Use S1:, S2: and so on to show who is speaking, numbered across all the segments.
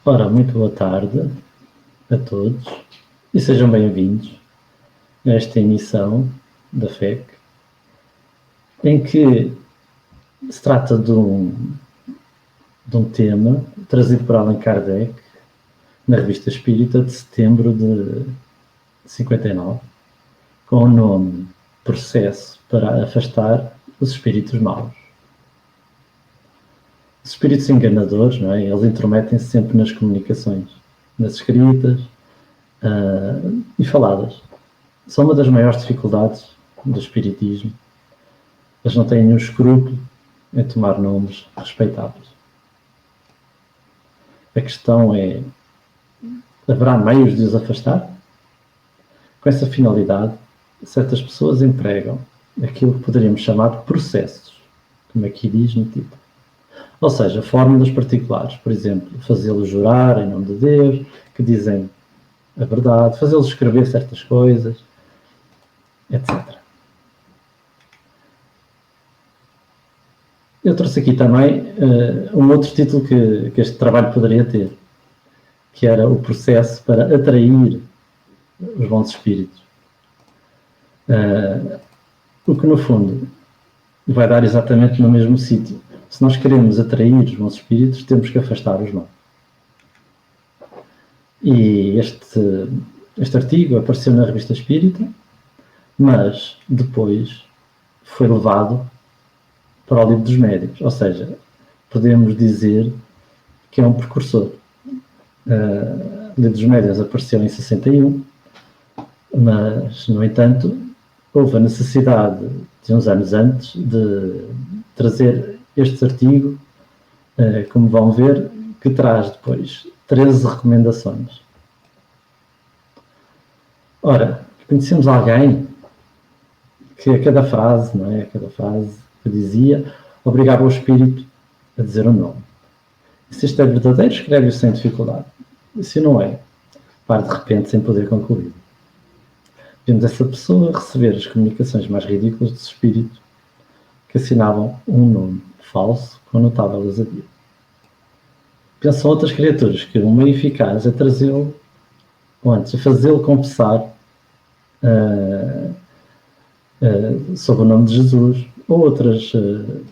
S1: Ora, muito boa tarde a todos e sejam bem-vindos a esta emissão da FEC, em que se trata de um tema trazido por Allan Kardec na Revista Espírita de setembro de 59, com o nome Processo para afastar os espíritos maus. Os espíritos enganadores, não é? Eles intrometem-se sempre nas comunicações, nas escritas e faladas. São uma das maiores dificuldades do espiritismo. Eles não têm nenhum escrúpulo em tomar nomes respeitáveis. A questão é, haverá meios de os afastar? Com essa finalidade, certas pessoas empregam aquilo que poderíamos chamar de processos, como aqui diz no título. Ou seja, fórmulas particulares, por exemplo, fazê-los jurar em nome de Deus, que dizem a verdade, fazê-los escrever certas coisas, etc. Eu trouxe aqui também um outro título que este trabalho poderia ter, que era o processo para atrair os bons espíritos. O que, no fundo, vai dar exatamente no mesmo sítio. Se nós queremos atrair os bons espíritos, temos que afastar os maus. E este artigo apareceu na Revista Espírita, mas depois foi levado para o Livro dos Médiuns. Ou seja, podemos dizer que é um precursor. O Livro dos Médiuns apareceu em 61, mas, no entanto, houve a necessidade de uns anos antes de trazer este artigo, como vão ver, que traz depois 13 recomendações. Ora, conhecemos alguém que a cada frase, não é? A cada frase que dizia, obrigava o espírito a dizer o nome. E se isto é verdadeiro, escreve-o sem dificuldade. E se não é, para de repente sem poder concluir. Vemos essa pessoa receber as comunicações mais ridículas dos espíritos que assinavam um nome falso com notável ousadia. Pensam outras criaturas que o meio eficaz é trazê-lo, ou antes, a fazê-lo confessar sob o nome de Jesus ou outras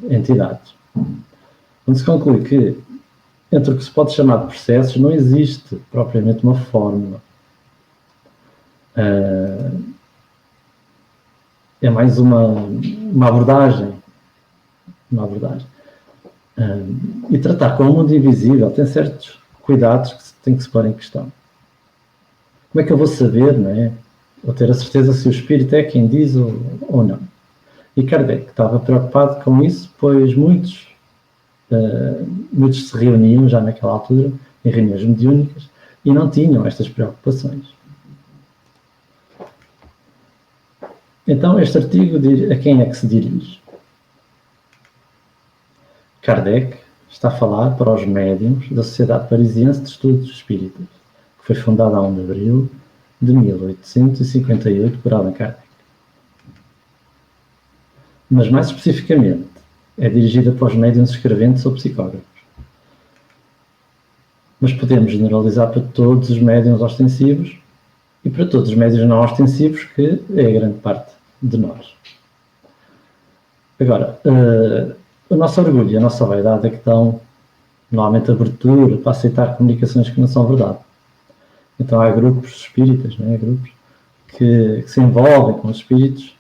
S1: entidades. Onde se conclui que entre o que se pode chamar de processos não existe propriamente uma fórmula. É mais uma abordagem. E tratar com o mundo invisível tem certos cuidados que tem que se pôr em questão. Como é que eu vou saber, não é? Ou ter a certeza se o espírito é quem diz ou não? E Kardec estava preocupado com isso, pois muitos se reuniam já naquela altura em reuniões mediúnicas e não tinham estas preocupações. Então, este artigo, a quem é que se dirige? Kardec está a falar para os médiuns da Sociedade Parisiense de Estudos Espíritas, que foi fundada a 1 de abril de 1858 por Allan Kardec. Mas, mais especificamente, é dirigida para os médiuns escreventes ou psicógrafos. Mas podemos generalizar para todos os médiuns ostensivos e para todos os médiuns não ostensivos, que é a grande parte de nós. Agora, o nosso orgulho e a nossa vaidade é que dão, normalmente, abertura para aceitar comunicações que não são verdade. Então há grupos espíritas, não é? Grupos que se envolvem com os espíritos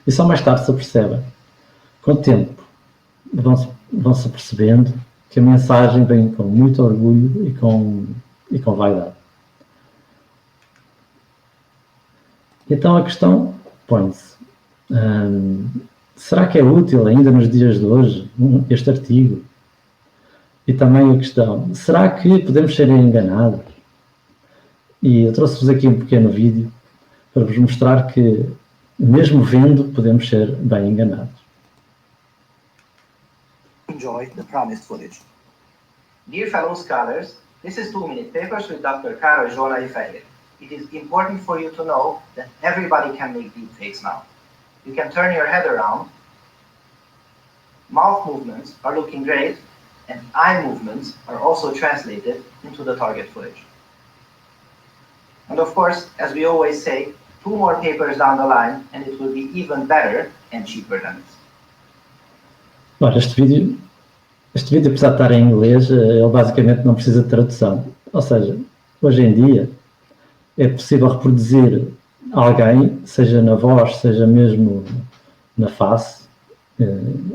S1: e só mais tarde se apercebem. Com o tempo vão-se apercebendo que a mensagem vem com muito orgulho e com vaidade. Então a questão põe-se. Será que é útil ainda nos dias de hoje este artigo? E também a questão, será que podemos ser enganados? E eu trouxe-vos aqui um pequeno vídeo para vos mostrar que, mesmo vendo, podemos ser bem enganados.
S2: Enjoy the promised footage. Dear fellow scholars, this is 2-minute papers with Dr. Caro Joana Ifeir. It is important for you to know that everybody can make deepfakes now. You can turn your head around. Mouth movements are looking great. and eye movements are also translated into the target footage. And of course, as we always say, 2 more papers down the line and it will be even better and cheaper than this.
S1: Ora, este vídeo, apesar de estar em inglês, ele basicamente não precisa de tradução. Ou seja, hoje em dia é possível reproduzir alguém, seja na voz, seja mesmo na face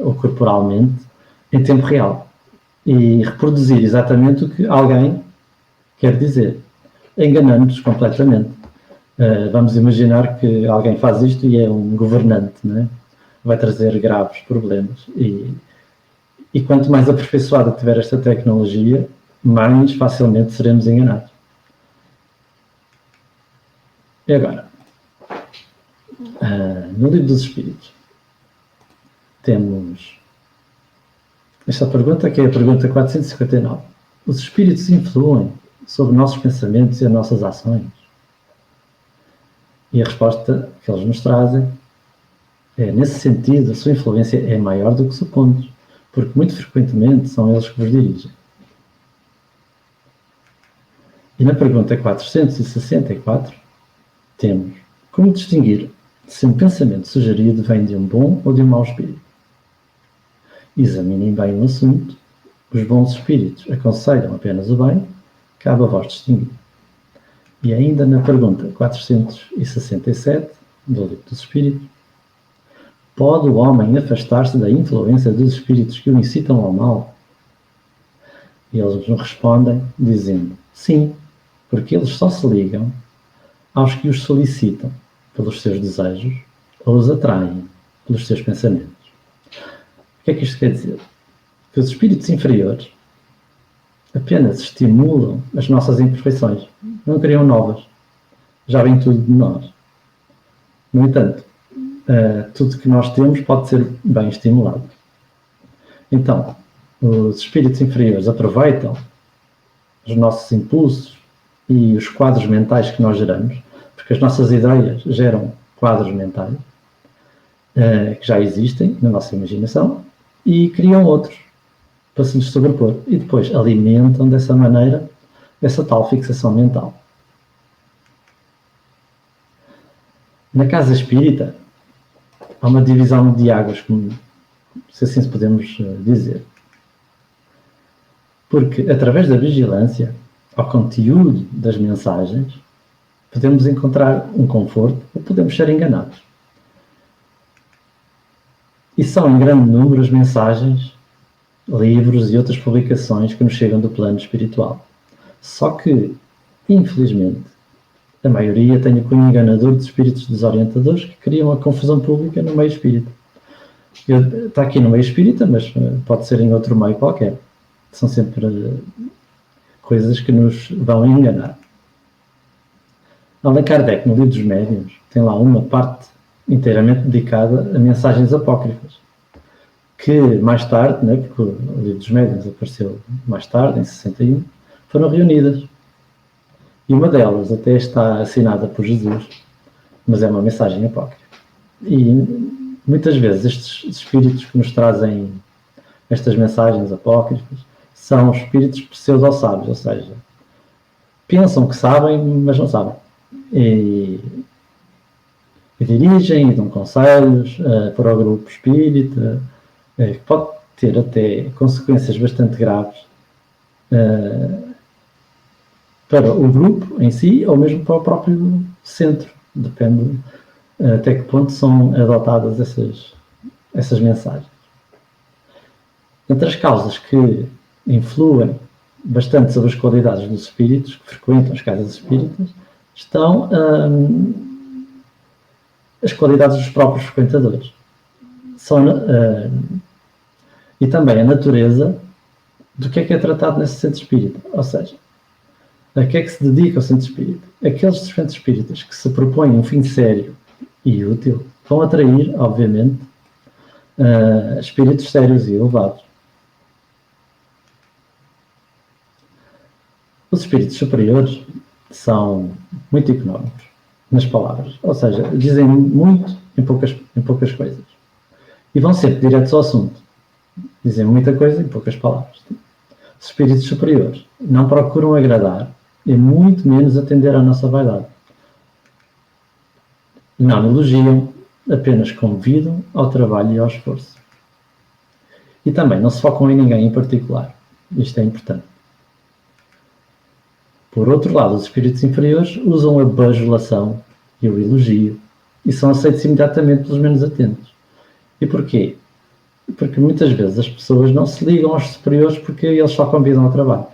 S1: ou corporalmente, em tempo real. E reproduzir exatamente o que alguém quer dizer, enganando-nos completamente. Vamos imaginar que alguém faz isto e é um governante, não é? Vai trazer graves problemas. E quanto mais aperfeiçoada tiver esta tecnologia, mais facilmente seremos enganados. E agora, no Livro dos Espíritos, temos esta pergunta, que é a pergunta 459. Os espíritos influem sobre nossos pensamentos e as nossas ações? E a resposta que eles nos trazem é, nesse sentido, a sua influência é maior do que supomos, porque muito frequentemente são eles que vos dirigem. E na pergunta 464, temos como distinguir se um pensamento sugerido vem de um bom ou de um mau espírito. Examinem bem o assunto. Os bons espíritos aconselham apenas o bem, cabe a vós distinguir. E ainda na pergunta 467, do Livro dos Espíritos, pode o homem afastar-se da influência dos espíritos que o incitam ao mal? E eles nos respondem dizendo, sim, porque eles só se ligam aos que os solicitam pelos seus desejos ou os atraem pelos seus pensamentos. O que é que isto quer dizer? Que os espíritos inferiores apenas estimulam as nossas imperfeições, não criam novas. Já vem tudo de nós. No entanto, tudo que nós temos pode ser bem estimulado. Então, os espíritos inferiores aproveitam os nossos impulsos e os quadros mentais que nós geramos, porque as nossas ideias geram quadros mentais que já existem na nossa imaginação e criam outros para se lhes sobrepor e depois alimentam dessa maneira essa tal fixação mental. Na casa espírita há uma divisão de águas, se assim podemos dizer. Porque através da vigilância ao conteúdo das mensagens podemos encontrar um conforto ou podemos ser enganados. E são em grande número as mensagens, livros e outras publicações que nos chegam do plano espiritual. Só que, infelizmente, a maioria tem o cunho enganador de espíritos desorientadores que criam a confusão pública no meio espírita. Está aqui no meio espírita, mas pode ser em outro meio qualquer. São sempre coisas que nos vão enganar. Allan Kardec, no Livro dos Médiuns, tem lá uma parte inteiramente dedicada a mensagens apócrifas, que mais tarde, né, porque o Livro dos Médiuns apareceu mais tarde, em 61, foram reunidas. E uma delas até está assinada por Jesus, mas é uma mensagem apócrifa. E muitas vezes estes espíritos que nos trazem estas mensagens apócrifas são espíritos pseudo-sábios, ou seja, pensam que sabem, mas não sabem. E dirigem e dão conselhos para o grupo espírita, que pode ter até consequências bastante graves para o grupo em si, ou mesmo para o próprio centro. Depende até que ponto são adotadas essas mensagens. Entre as causas que influem bastante sobre as qualidades dos espíritos que frequentam as casas espíritas estão as qualidades dos próprios frequentadores. E também a natureza do que é tratado nesse centro espírita. Ou seja, a que é que se dedica o centro espírita? Aqueles centros espíritas que se propõem um fim sério e útil vão atrair, obviamente, espíritos sérios e elevados. Os espíritos superiores são muito económicos nas palavras, ou seja, dizem muito em poucas coisas. E vão sempre diretos ao assunto. Dizem muita coisa em poucas palavras. Os espíritos superiores não procuram agradar e muito menos atender à nossa vaidade. Não elogiam, apenas convidam ao trabalho e ao esforço. E também não se focam em ninguém em particular. Isto é importante. Por outro lado, os espíritos inferiores usam a bajulação e o elogio e são aceitos imediatamente pelos menos atentos. E porquê? Porque muitas vezes as pessoas não se ligam aos superiores porque eles só convidam ao trabalho.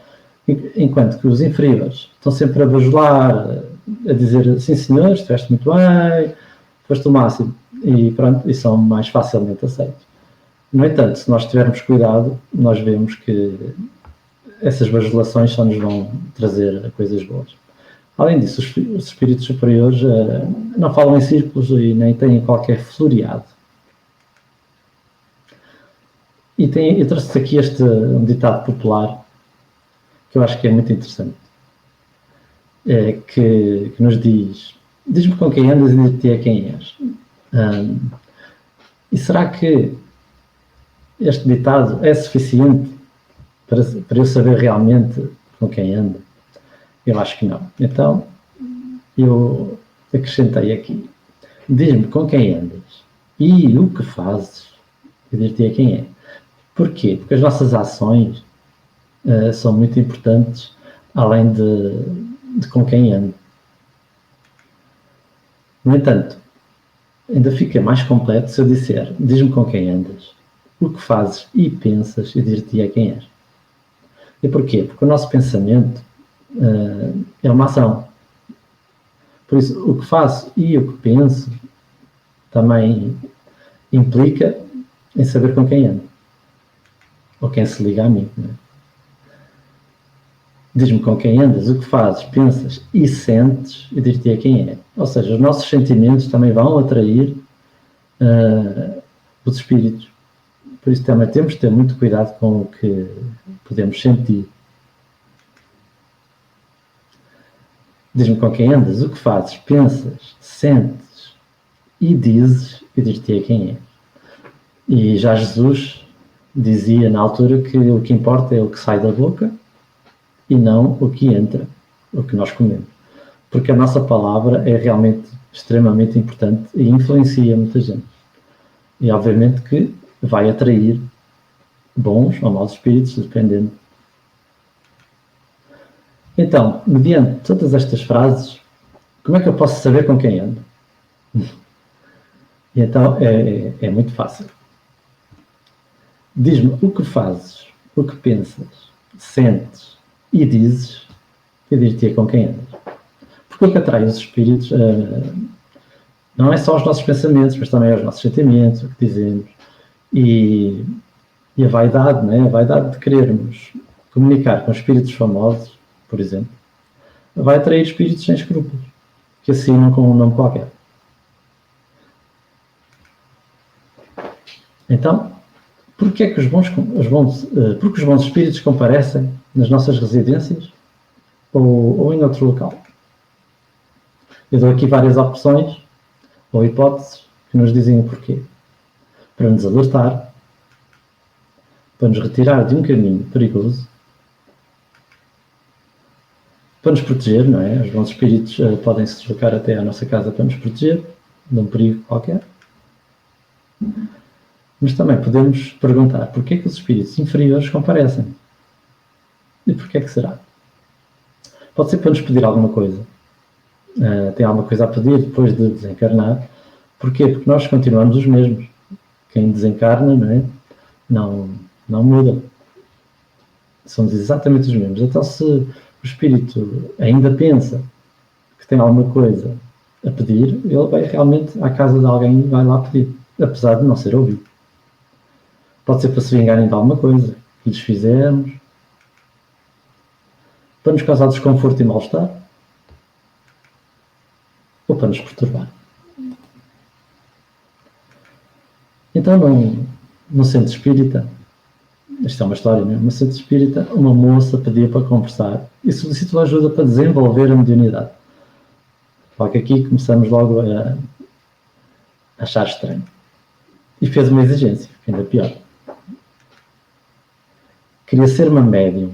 S1: Enquanto que os inferiores estão sempre a bajular, a dizer, sim senhor, estiveste muito bem, foste o máximo, e pronto, e são mais facilmente aceitos. No entanto, se nós tivermos cuidado, nós vemos que essas bajulações só nos vão trazer coisas boas. Além disso, os espíritos superiores não falam em círculos e nem têm qualquer floreado. E eu trouxe aqui um ditado popular que eu acho que é muito interessante, que nos diz-me com quem andas e dir-te a quem és. E será que este ditado é suficiente para eu saber realmente com quem ando? Eu acho que não. Então, eu acrescentei aqui, diz-me com quem andas e o que fazes, e dir-te a quem é. Porquê? Porque as nossas ações são muito importantes, além de com quem ando. No entanto, ainda fica mais completo se eu disser, diz-me com quem andas, o que fazes e pensas, e dir-te a quem és. E porquê? Porque o nosso pensamento é uma ação. Por isso, o que faço e o que penso também implica em saber com quem ando. Ou quem se liga a mim. Não é? Diz-me com quem andas, o que fazes, pensas e sentes, e dir-te a quem é. Ou seja, os nossos sentimentos também vão atrair os espíritos. Por isso também temos de ter muito cuidado com o que podemos sentir. Diz-me com quem andas, o que fazes, pensas, sentes e dizes, e dir-te a quem é. E já Jesus dizia na altura que o que importa é o que sai da boca e não o que entra, o que nós comemos. Porque a nossa palavra é realmente extremamente importante e influencia muita gente. E obviamente que vai atrair bons ou maus espíritos, dependendo. Então, mediante todas estas frases, como é que eu posso saber com quem ando? E então é muito fácil. Diz-me o que fazes, o que pensas, sentes e dizes, e dir-te com quem andas. Porque o que atrai os espíritos não é só os nossos pensamentos, mas também os nossos sentimentos, o que dizemos. E a vaidade, não é? A vaidade de querermos comunicar com espíritos famosos, por exemplo, vai atrair espíritos sem escrúpulos, que assinam com um nome qualquer. Então, porquê é que porque os bons espíritos comparecem nas nossas residências ou em outro local? Eu dou aqui várias opções ou hipóteses que nos dizem o porquê. Para nos alertar, para nos retirar de um caminho perigoso, para nos proteger, não é? Os bons espíritos podem se deslocar até à nossa casa para nos proteger de um perigo qualquer. Mas também podemos perguntar porquê é que os espíritos inferiores comparecem? E porquê é que será? Pode ser para nos pedir alguma coisa. Tem alguma coisa a pedir depois de desencarnar. Porquê? Porque nós continuamos os mesmos. Quem desencarna, não é? Não muda. Somos exatamente os mesmos. Então, se o espírito ainda pensa que tem alguma coisa a pedir, ele vai realmente à casa de alguém e vai lá pedir, apesar de não ser ouvido. Pode ser para se vingarem de alguma coisa que lhes fizemos, para nos causar desconforto e mal-estar, ou para nos perturbar. Então, no centro espírita, isto é uma história, não é? No centro espírita, uma moça pedia para conversar e solicitou ajuda para desenvolver a mediunidade. Só que aqui começamos logo a achar estranho. E fez uma exigência, ainda pior. queria ser uma médium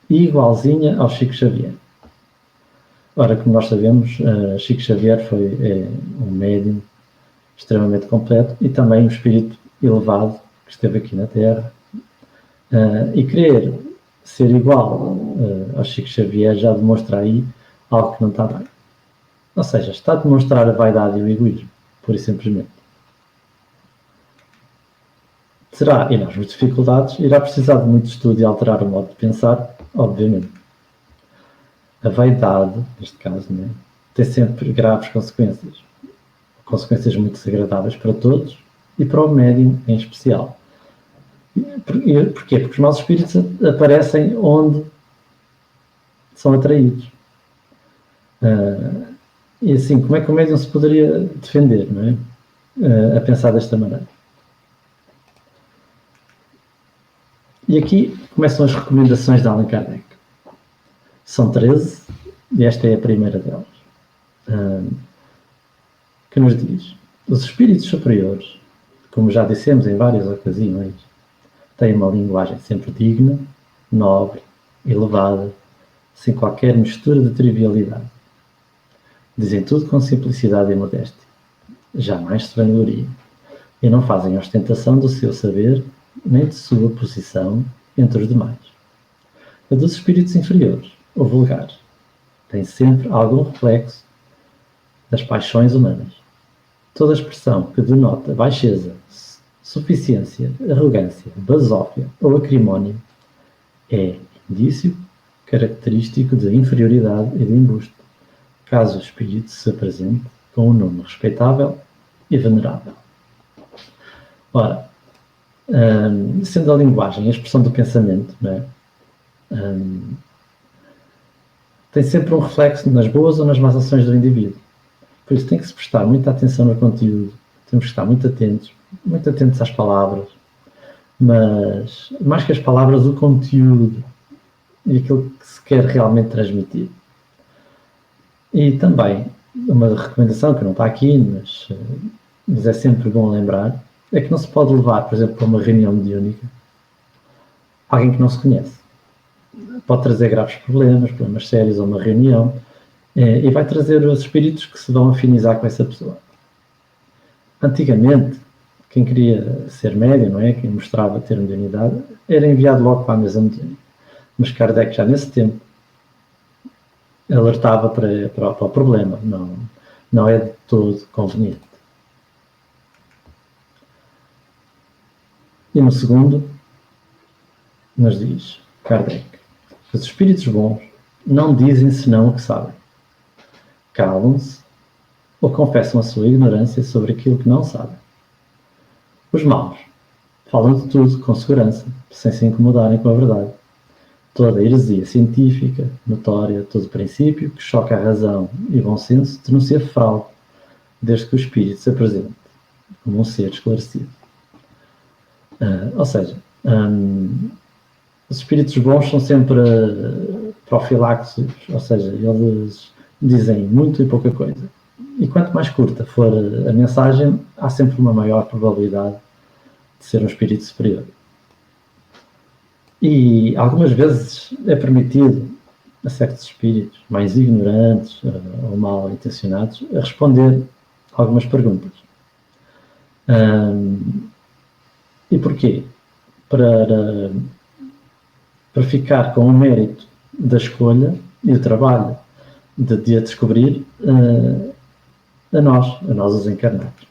S1: igualzinha ao Chico Xavier. Ora, como nós sabemos, Chico Xavier foi um médium extremamente completo e também um espírito elevado que esteve aqui na Terra. E querer ser igual ao Chico Xavier já demonstra aí algo que não está bem. Ou seja, está a demonstrar a vaidade e o egoísmo, pura e simplesmente. Terá, e nas dificuldades, irá precisar de muito estudo e alterar o modo de pensar, obviamente. A vaidade, neste caso, né, tem sempre graves consequências. Consequências muito desagradáveis para todos e para o médium em especial. Porquê? Porque os maus espíritos aparecem onde são atraídos. E assim, como é que o médium se poderia defender, não é? A pensar desta maneira. E aqui começam as recomendações de Allan Kardec. São 13, e esta é a primeira delas. Que nos diz: os espíritos superiores, como já dissemos em várias ocasiões, têm uma linguagem sempre digna, nobre, elevada, sem qualquer mistura de trivialidade. Dizem tudo com simplicidade e modéstia. Jamais se vangloriam. E não fazem ostentação do seu saber, nem de sua posição entre os demais. A dos espíritos inferiores, ou vulgares, tem sempre algum reflexo das paixões humanas. Toda expressão que denota baixeza, suficiência, arrogância, basófia ou acrimónio é indício característico de inferioridade e de embuste, caso o espírito se apresente com um nome respeitável e venerável. Ora, sendo a linguagem a expressão do pensamento, não é? Tem sempre um reflexo nas boas ou nas más ações do indivíduo. Por isso tem que se prestar muita atenção no conteúdo, temos que estar muito atentos às palavras, mas mais que as palavras, o conteúdo e aquilo que se quer realmente transmitir. E também, uma recomendação que não está aqui, mas é sempre bom lembrar, é que não se pode levar, por exemplo, para uma reunião mediúnica alguém que não se conhece. Pode trazer graves problemas sérios a uma reunião, e vai trazer os espíritos que se vão afinizar com essa pessoa. Antigamente, quem queria ser médium, não é? Quem mostrava ter mediunidade, era enviado logo para a mesa mediúnica. Mas Kardec, já nesse tempo, alertava para o problema. Não é de todo conveniente. E no segundo, nos diz Kardec: os espíritos bons não dizem senão o que sabem. Calam-se ou confessam a sua ignorância sobre aquilo que não sabem. Os maus falam de tudo com segurança, sem se incomodarem com a verdade. Toda a heresia científica, notória, todo princípio que choca a razão e bom senso denuncia fraude, desde que o espírito se apresente como um ser esclarecido. Ou seja, os espíritos bons são sempre profiláxicos, ou seja, eles dizem muito e pouca coisa. E quanto mais curta for a mensagem, há sempre uma maior probabilidade de ser um espírito superior. E algumas vezes é permitido a certos espíritos mais ignorantes ou mal intencionados a responder algumas perguntas. E porquê? Para ficar com o mérito da escolha e o trabalho de a descobrir a nós os encarnados.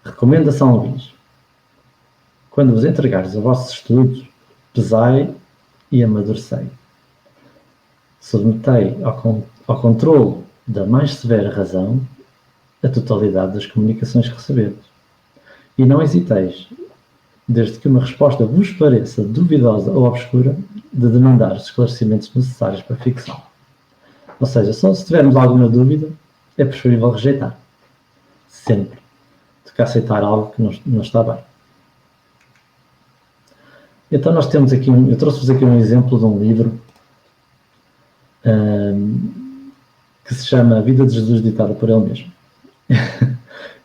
S1: Recomendação Luís: quando vos entregares a vossos estudos, pesai e amadurecei. Submetei ao controle da mais severa razão a totalidade das comunicações que receberes. E não hesiteis, desde que uma resposta vos pareça duvidosa ou obscura, de demandar os esclarecimentos necessários para fixá-lo. Ou seja, só se tivermos alguma dúvida, é preferível rejeitar. Sempre. Do que aceitar algo que não está bem. Então nós temos aqui, eu trouxe-vos aqui um exemplo de um livro que se chama A Vida de Jesus ditada por ele mesmo.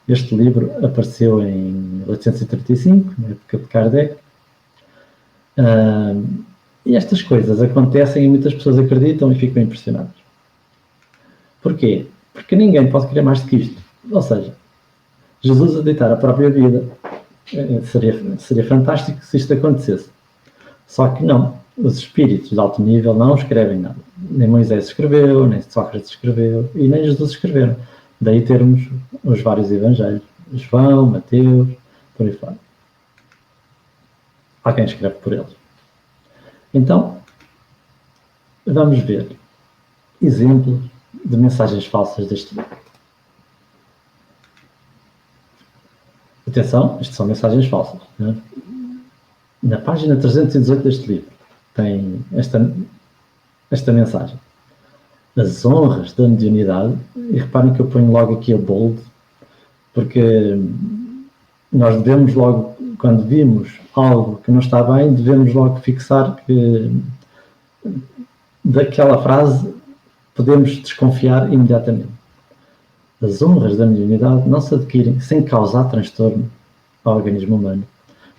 S1: Este livro apareceu em 1835, na época de Kardec, E estas coisas acontecem e muitas pessoas acreditam e ficam impressionadas. Porquê? Porque ninguém pode querer mais do que isto. Ou seja, Jesus a deitar a própria vida, seria fantástico se isto acontecesse. Só que não. Os espíritos de alto nível não escrevem nada. Nem Moisés escreveu, nem Sócrates escreveu e nem Jesus escreveram. Daí termos os vários evangelhos. João, Mateus, por aí fora. Há quem escreve por eles. Então, vamos ver exemplos de mensagens falsas deste livro. Atenção, isto são mensagens falsas. Né? Na página 318 deste livro tem esta mensagem. As honras da mediunidade, e reparem que eu ponho logo aqui a bold, porque nós devemos logo, quando vimos algo que não está bem, devemos logo fixar que daquela frase podemos desconfiar imediatamente. As honras da mediunidade não se adquirem sem causar transtorno ao organismo humano.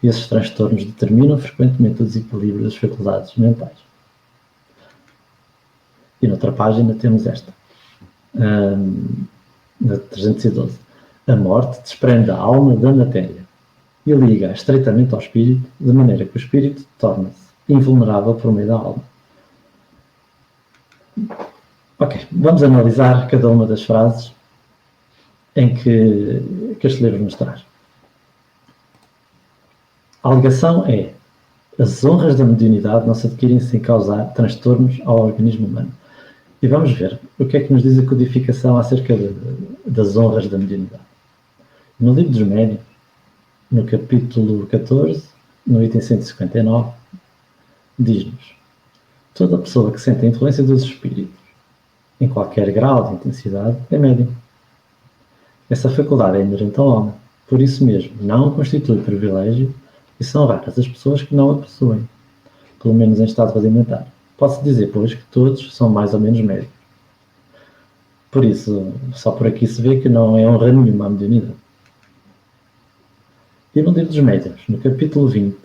S1: E esses transtornos determinam frequentemente o desequilíbrio das faculdades mentais. E noutra página temos esta, na 312. A morte desprende a alma da matéria e liga estreitamente ao espírito, de maneira que o espírito torna-se invulnerável por meio da alma. Ok, vamos analisar cada uma das frases em que este livro nos traz. A alegação é: as honras da mediunidade não se adquirem sem causar transtornos ao organismo humano. E vamos ver o que é que nos diz a codificação acerca das honras da mediunidade. No livro dos Médiuns, no capítulo 14, no item 159, diz-nos: toda pessoa que sente a influência dos espíritos, em qualquer grau de intensidade, é médium. Essa faculdade é inerente ao homem, por isso mesmo não constitui privilégio e são raras as pessoas que não a possuem, pelo menos em estado rudimentar. Pode-se dizer, pois, que todos são mais ou menos médicos. Por isso, só por aqui se vê que não é honra nenhuma a mediunidade. E no livro dos Médiuns, no capítulo 20,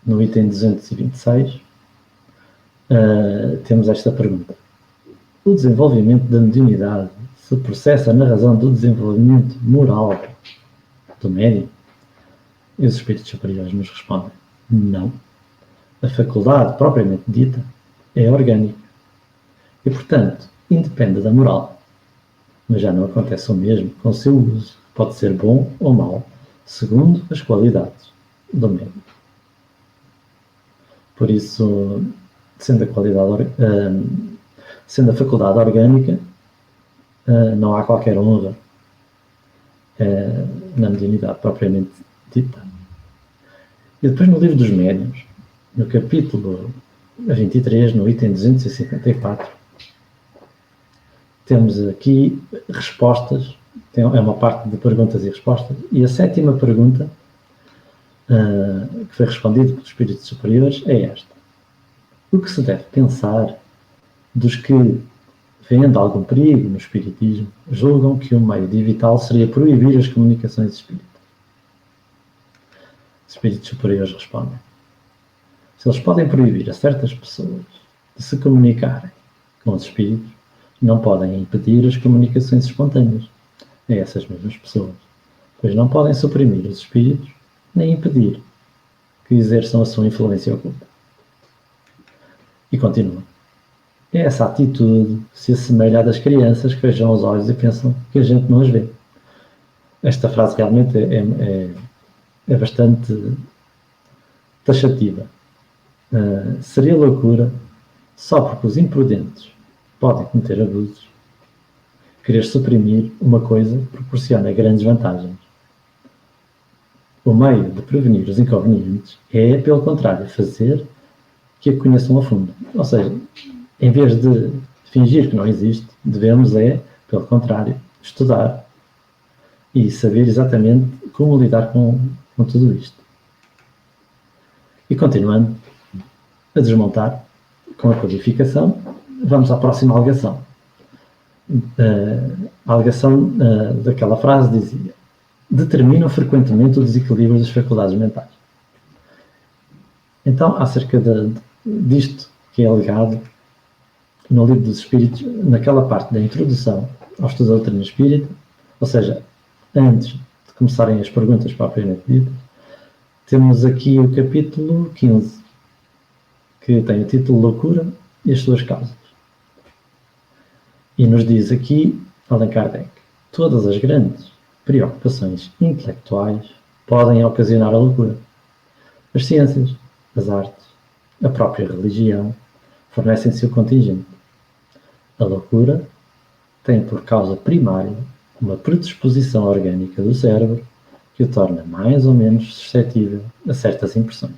S1: no item 226, temos esta pergunta. O desenvolvimento da mediunidade se processa na razão do desenvolvimento moral do médium? E os espíritos superiores nos respondem: não. A faculdade propriamente dita é orgânica e, portanto, independe da moral. Mas já não acontece o mesmo com o seu uso. Pode ser bom ou mau, segundo as qualidades do médium. Por isso, sendo a faculdade orgânica, não há qualquer honra na mediunidade propriamente dita. E depois no livro dos Médiuns, no capítulo 23, no item 254, temos aqui respostas, é uma parte de perguntas e respostas, e a sétima pergunta que foi respondida pelos espíritos superiores é esta: o que se deve pensar dos que, vendo algum perigo no espiritismo, julgam que o meio de evitá-lo seria proibir as comunicações espíritas? Os espíritos superiores respondem: se eles podem proibir a certas pessoas de se comunicarem com os espíritos, não podem impedir as comunicações espontâneas a essas mesmas pessoas, pois não podem suprimir os espíritos nem impedir que exerçam a sua influência oculta. E continua: essa atitude se assemelha à das crianças que fecham os olhos e pensam que a gente não as vê. Esta frase realmente é bastante taxativa. Seria loucura, só porque os imprudentes podem cometer abusos, querer suprimir uma coisa proporciona grandes vantagens. O meio de prevenir os inconvenientes é, pelo contrário, fazer que a conheçam a fundo. Ou seja, em vez de fingir que não existe, devemos, pelo contrário, estudar e saber exatamente como lidar com tudo isto. E continuando a desmontar com a codificação, vamos à próxima alegação. A alegação daquela frase dizia: determinam frequentemente o desequilíbrio das faculdades mentais. Então, acerca disto que é alegado no Livro dos Espíritos, naquela parte da introdução ao estudo da doutrina espírita, ou seja, antes de começarem as perguntas propriamente ditas, temos aqui o capítulo 15, que tem o título Loucura e as suas causas. E nos diz aqui, Allan Kardec, todas as grandes preocupações intelectuais podem ocasionar a loucura. As ciências, as artes, a própria religião fornecem seu contingente. A loucura tem por causa primária uma predisposição orgânica do cérebro que o torna mais ou menos suscetível a certas impressões.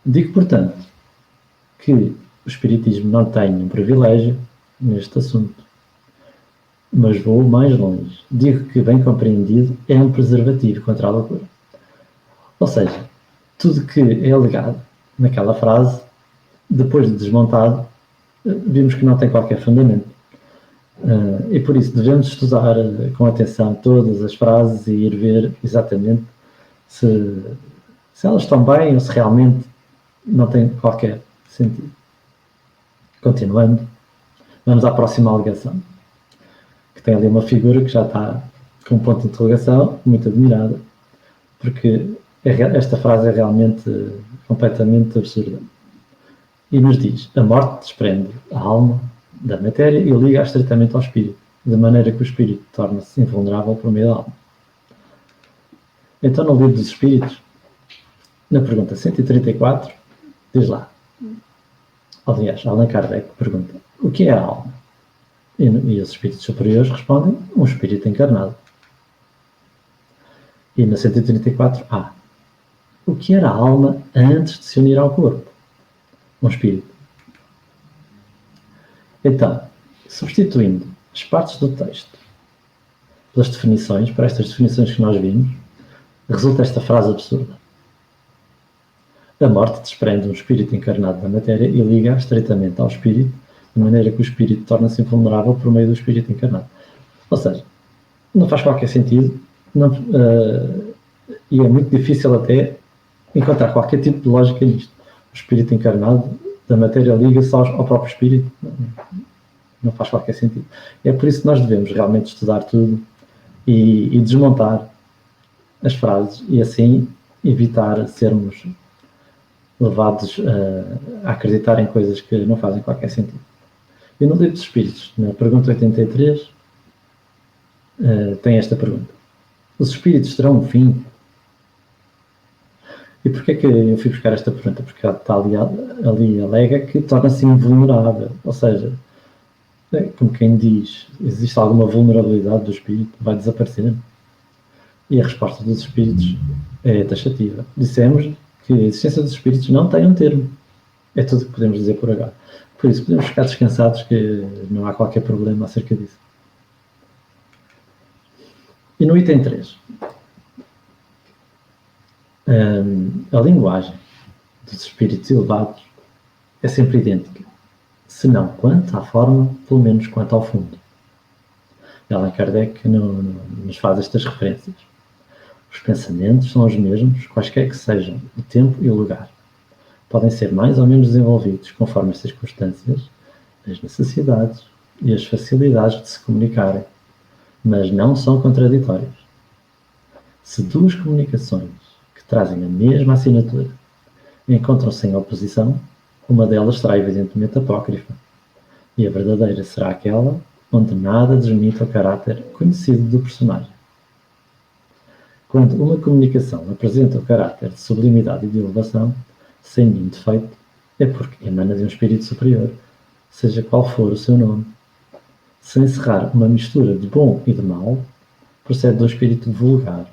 S1: Digo, portanto, que o Espiritismo não tem um privilégio neste assunto, mas vou mais longe. Digo que, bem compreendido, é um preservativo contra a loucura. Ou seja, tudo que é alegado naquela frase, depois de desmontado, vimos que não tem qualquer fundamento. E por isso devemos estudar com atenção todas as frases e ir ver exatamente se elas estão bem ou se realmente não têm qualquer sentido. Continuando, vamos à próxima alegação, que tem ali uma figura que já está com um ponto de interrogação, muito admirada, porque esta frase é realmente completamente absurda. E nos diz, a morte desprende a alma da matéria e liga estritamente ao espírito, de maneira que o espírito torna-se invulnerável por meio da alma. Então, no Livro dos Espíritos, na pergunta 134, diz lá, aliás, Allan Kardec pergunta, o que é a alma? E os espíritos superiores respondem, um espírito encarnado. E na 134a, o que era a alma antes de se unir ao corpo? Um espírito. Então, substituindo as partes do texto pelas definições, para estas definições que nós vimos, resulta esta frase absurda. A morte desprende um espírito encarnado da matéria e liga estreitamente ao espírito, de maneira que o espírito torna-se invulnerável por meio do espírito encarnado. Ou seja, não faz qualquer sentido, e é muito difícil até encontrar qualquer tipo de lógica nisto. O espírito encarnado da matéria liga-se ao próprio espírito. Não faz qualquer sentido. É por isso que nós devemos realmente estudar tudo e desmontar as frases e assim evitar sermos levados a acreditar em coisas que não fazem qualquer sentido. E no Livro dos Espíritos, na pergunta 83, tem esta pergunta. Os espíritos terão um fim? E porquê que eu fui buscar esta pergunta? Porque está ali alega que torna-se invulnerável. Ou seja, como quem diz, existe alguma vulnerabilidade do espírito? Vai desaparecer? E a resposta dos espíritos é taxativa. Dissemos que a existência dos espíritos não tem um termo. É tudo o que podemos dizer por agora. Por isso, podemos ficar descansados que não há qualquer problema acerca disso. E no item 3, a linguagem dos espíritos elevados é sempre idêntica, se não quanto à forma, pelo menos quanto ao fundo. Allan Kardec nos faz estas referências. Os pensamentos são os mesmos, quaisquer que sejam o tempo e o lugar. Podem ser mais ou menos desenvolvidos conforme as circunstâncias, as necessidades e as facilidades de se comunicarem, mas não são contraditórios. Se duas comunicações que trazem a mesma assinatura encontram-se em oposição, uma delas será evidentemente apócrifa, e a verdadeira será aquela onde nada desmita o caráter conhecido do personagem. Quando uma comunicação apresenta o caráter de sublimidade e de elevação, sem nenhum defeito, é porque emana de um espírito superior, seja qual for o seu nome. Se encerrar uma mistura de bom e de mau, procede do espírito vulgar,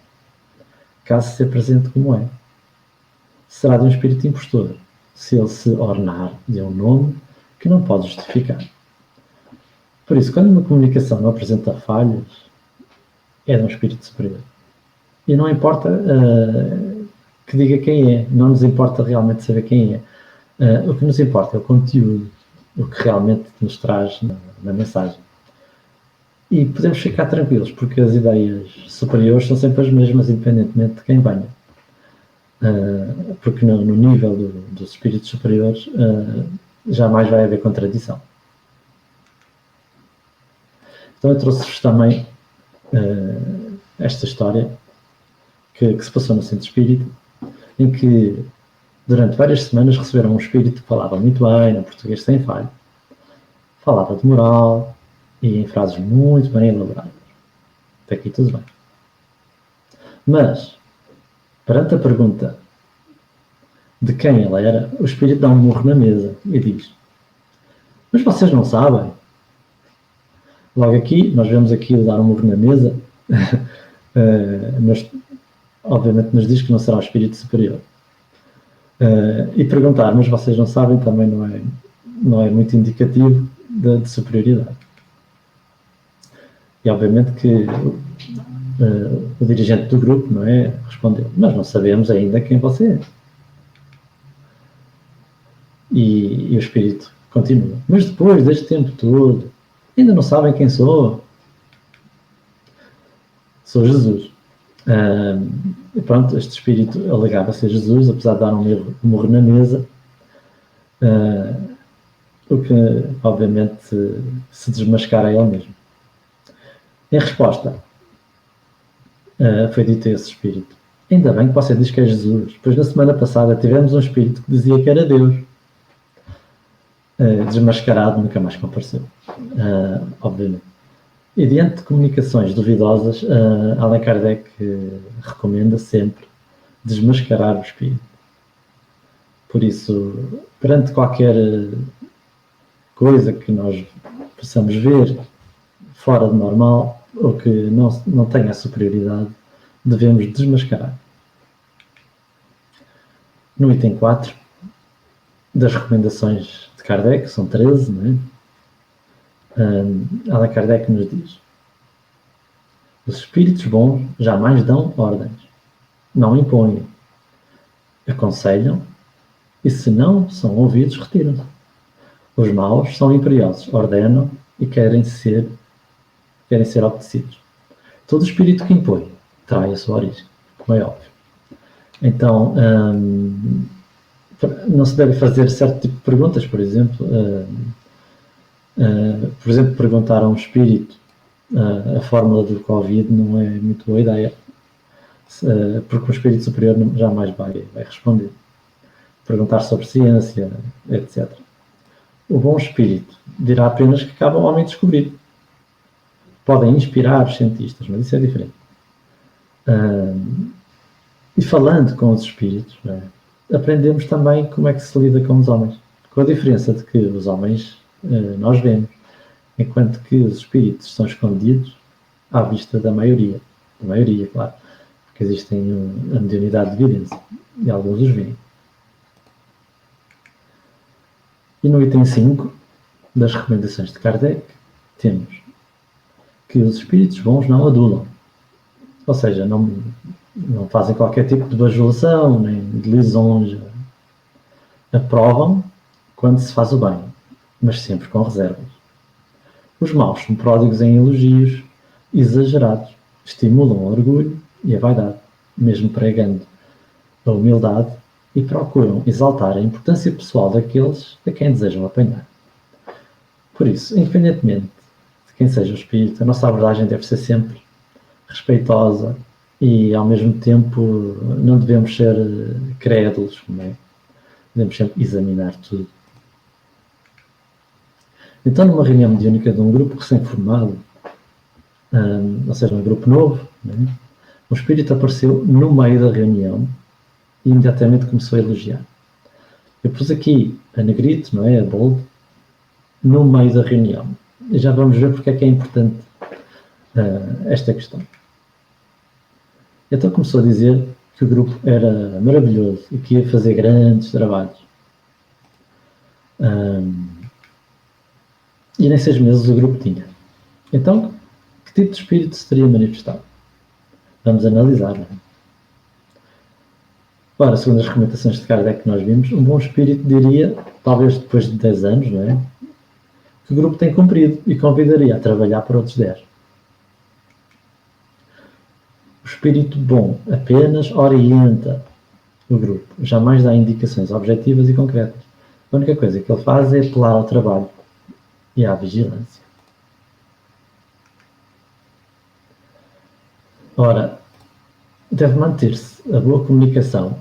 S1: caso se apresente como é. Será de um espírito impostor, se ele se ornar de um nome que não pode justificar. Por isso, quando uma comunicação não apresenta falhas, é de um espírito superior. E não importa que diga quem é, não nos importa realmente saber quem é. O que nos importa é o conteúdo, o que realmente nos traz na mensagem. E podemos ficar tranquilos, porque as ideias superiores são sempre as mesmas, independentemente de quem venha. porque no nível dos espíritos superiores jamais vai haver contradição. Então eu trouxe-vos também esta história que se passou no Centro Espírita, em que durante várias semanas receberam um espírito que falava muito bem, no português sem falha, falava de moral e em frases muito bem elaboradas. Até aqui tudo bem. Mas, perante a pergunta de quem ele era, o espírito dá um murro na mesa e diz: mas vocês não sabem? Logo aqui, nós vemos aqui dar um murro na mesa, mas obviamente nos diz que não será o espírito superior. E perguntar, mas vocês não sabem, também não é muito indicativo de superioridade. E obviamente que o dirigente do grupo, não é, respondeu: nós não sabemos ainda quem você é. E o espírito continua: mas depois deste tempo todo, ainda não sabem quem sou? Sou Jesus. E pronto, este espírito alegava ser Jesus, apesar de dar um murro na mesa, o que obviamente se desmascara a ele mesmo. Em resposta, foi dito a esse espírito: ainda bem que você diz que é Jesus, pois na semana passada tivemos um espírito que dizia que era Deus. Desmascarado, nunca mais compareceu, obviamente. E diante de comunicações duvidosas, Allan Kardec recomenda sempre desmascarar o espírito. Por isso, perante qualquer coisa que nós possamos ver fora de normal ou que não tenha a superioridade, devemos desmascarar. No item 4 das recomendações de Kardec, são 13, não é? Allan Kardec nos diz: os espíritos bons jamais dão ordens, não impõem, aconselham e, se não são ouvidos, retiram-se. Os maus são imperiosos, ordenam e querem ser obedecidos. Todo espírito que impõe trai a sua origem, como é óbvio. Então, não se deve fazer certo tipo de perguntas, por exemplo, perguntar a um espírito a fórmula do Covid não é muito boa ideia, porque o espírito superior jamais vai responder. Perguntar sobre ciência, etc. O bom espírito dirá apenas que cabe ao homem descobrir. Podem inspirar os cientistas, mas isso é diferente. E falando com os espíritos, aprendemos também como é que se lida com os homens. Com a diferença de que os homens nós vemos, enquanto que os espíritos são escondidos à vista da maioria. Da maioria, claro, porque existem a mediunidade de evidência e alguns os veem. E no item 5 das recomendações de Kardec temos que os espíritos bons não adulam, ou seja, não fazem qualquer tipo de bajulação nem de lisonja. Aprovam quando se faz o bem, mas sempre com reservas. Os maus são pródigos em elogios exagerados, estimulam o orgulho e a vaidade, mesmo pregando a humildade, e procuram exaltar a importância pessoal daqueles a quem desejam apanhar. Por isso, independentemente de quem seja o espírito, a nossa abordagem deve ser sempre respeitosa e, ao mesmo tempo, não devemos ser crédulos, não é? Devemos sempre examinar tudo. Então, numa reunião mediúnica de um grupo recém-formado, ou seja, um grupo novo, né, um espírito apareceu no meio da reunião e imediatamente começou a elogiar. Eu pus aqui a negrito, não é? A bold, no meio da reunião. E já vamos ver porque é que é importante esta questão. Então começou a dizer que o grupo era maravilhoso e que ia fazer grandes trabalhos. E nem 6 meses o grupo tinha. Então, que tipo de espírito se teria manifestado? Vamos analisar, não é? Ora, segundo as recomendações de Kardec que nós vimos, um bom espírito diria, talvez depois de 10 anos, não é? Que o grupo tem cumprido e convidaria a trabalhar para outros 10. O espírito bom apenas orienta o grupo jamais dá indicações objetivas e concretas. A única coisa que ele faz é apelar ao trabalho e à vigilância. Ora, deve manter-se a boa comunicação.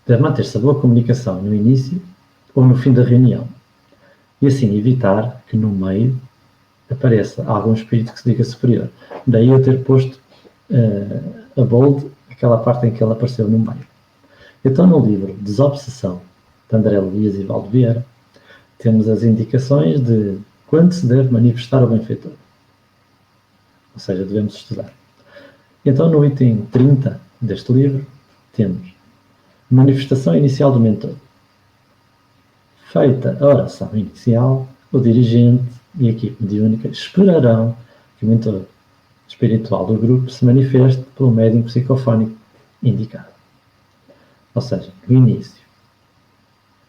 S1: Deve manter-se a boa comunicação no início ou no fim da reunião. E assim evitar que no meio apareça algum espírito que se diga superior. Daí eu ter posto a bold aquela parte em que ele apareceu no meio. Então, no livro Desobsessão, de André Luiz e Valdo Vieira, temos as indicações de quando se deve manifestar o benfeitor. Ou seja, devemos estudar. Então, no item 30 deste livro, temos manifestação inicial do mentor. Feita a oração inicial, o dirigente e a equipe mediúnica esperarão que o mentor espiritual do grupo se manifeste pelo médium psicofónico indicado. Ou seja, no início.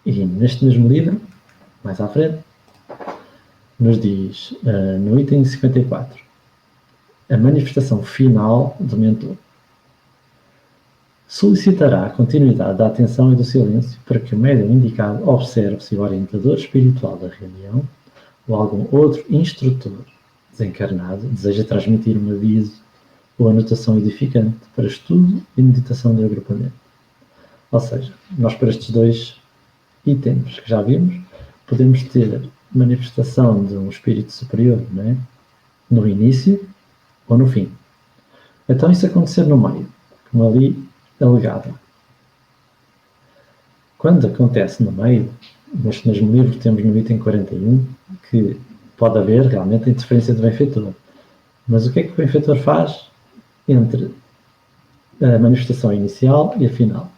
S1: E neste mesmo livro, mais à frente, nos diz, no item 54, a manifestação final do mentor. Solicitará a continuidade da atenção e do silêncio para que o médium indicado observe se o orientador espiritual da reunião ou algum outro instrutor desencarnado deseja transmitir um aviso ou anotação edificante para estudo e meditação do agrupamento. Ou seja, nós para estes dois itens que já vimos, podemos ter manifestação de um espírito superior, não é? No início ou no fim. Então isso acontecer no meio, como ali alegado. Quando acontece no meio, neste mesmo livro temos no item 41 que pode haver realmente a interferência do benfeitor. Mas o que é que o benfeitor faz entre a manifestação inicial e a final?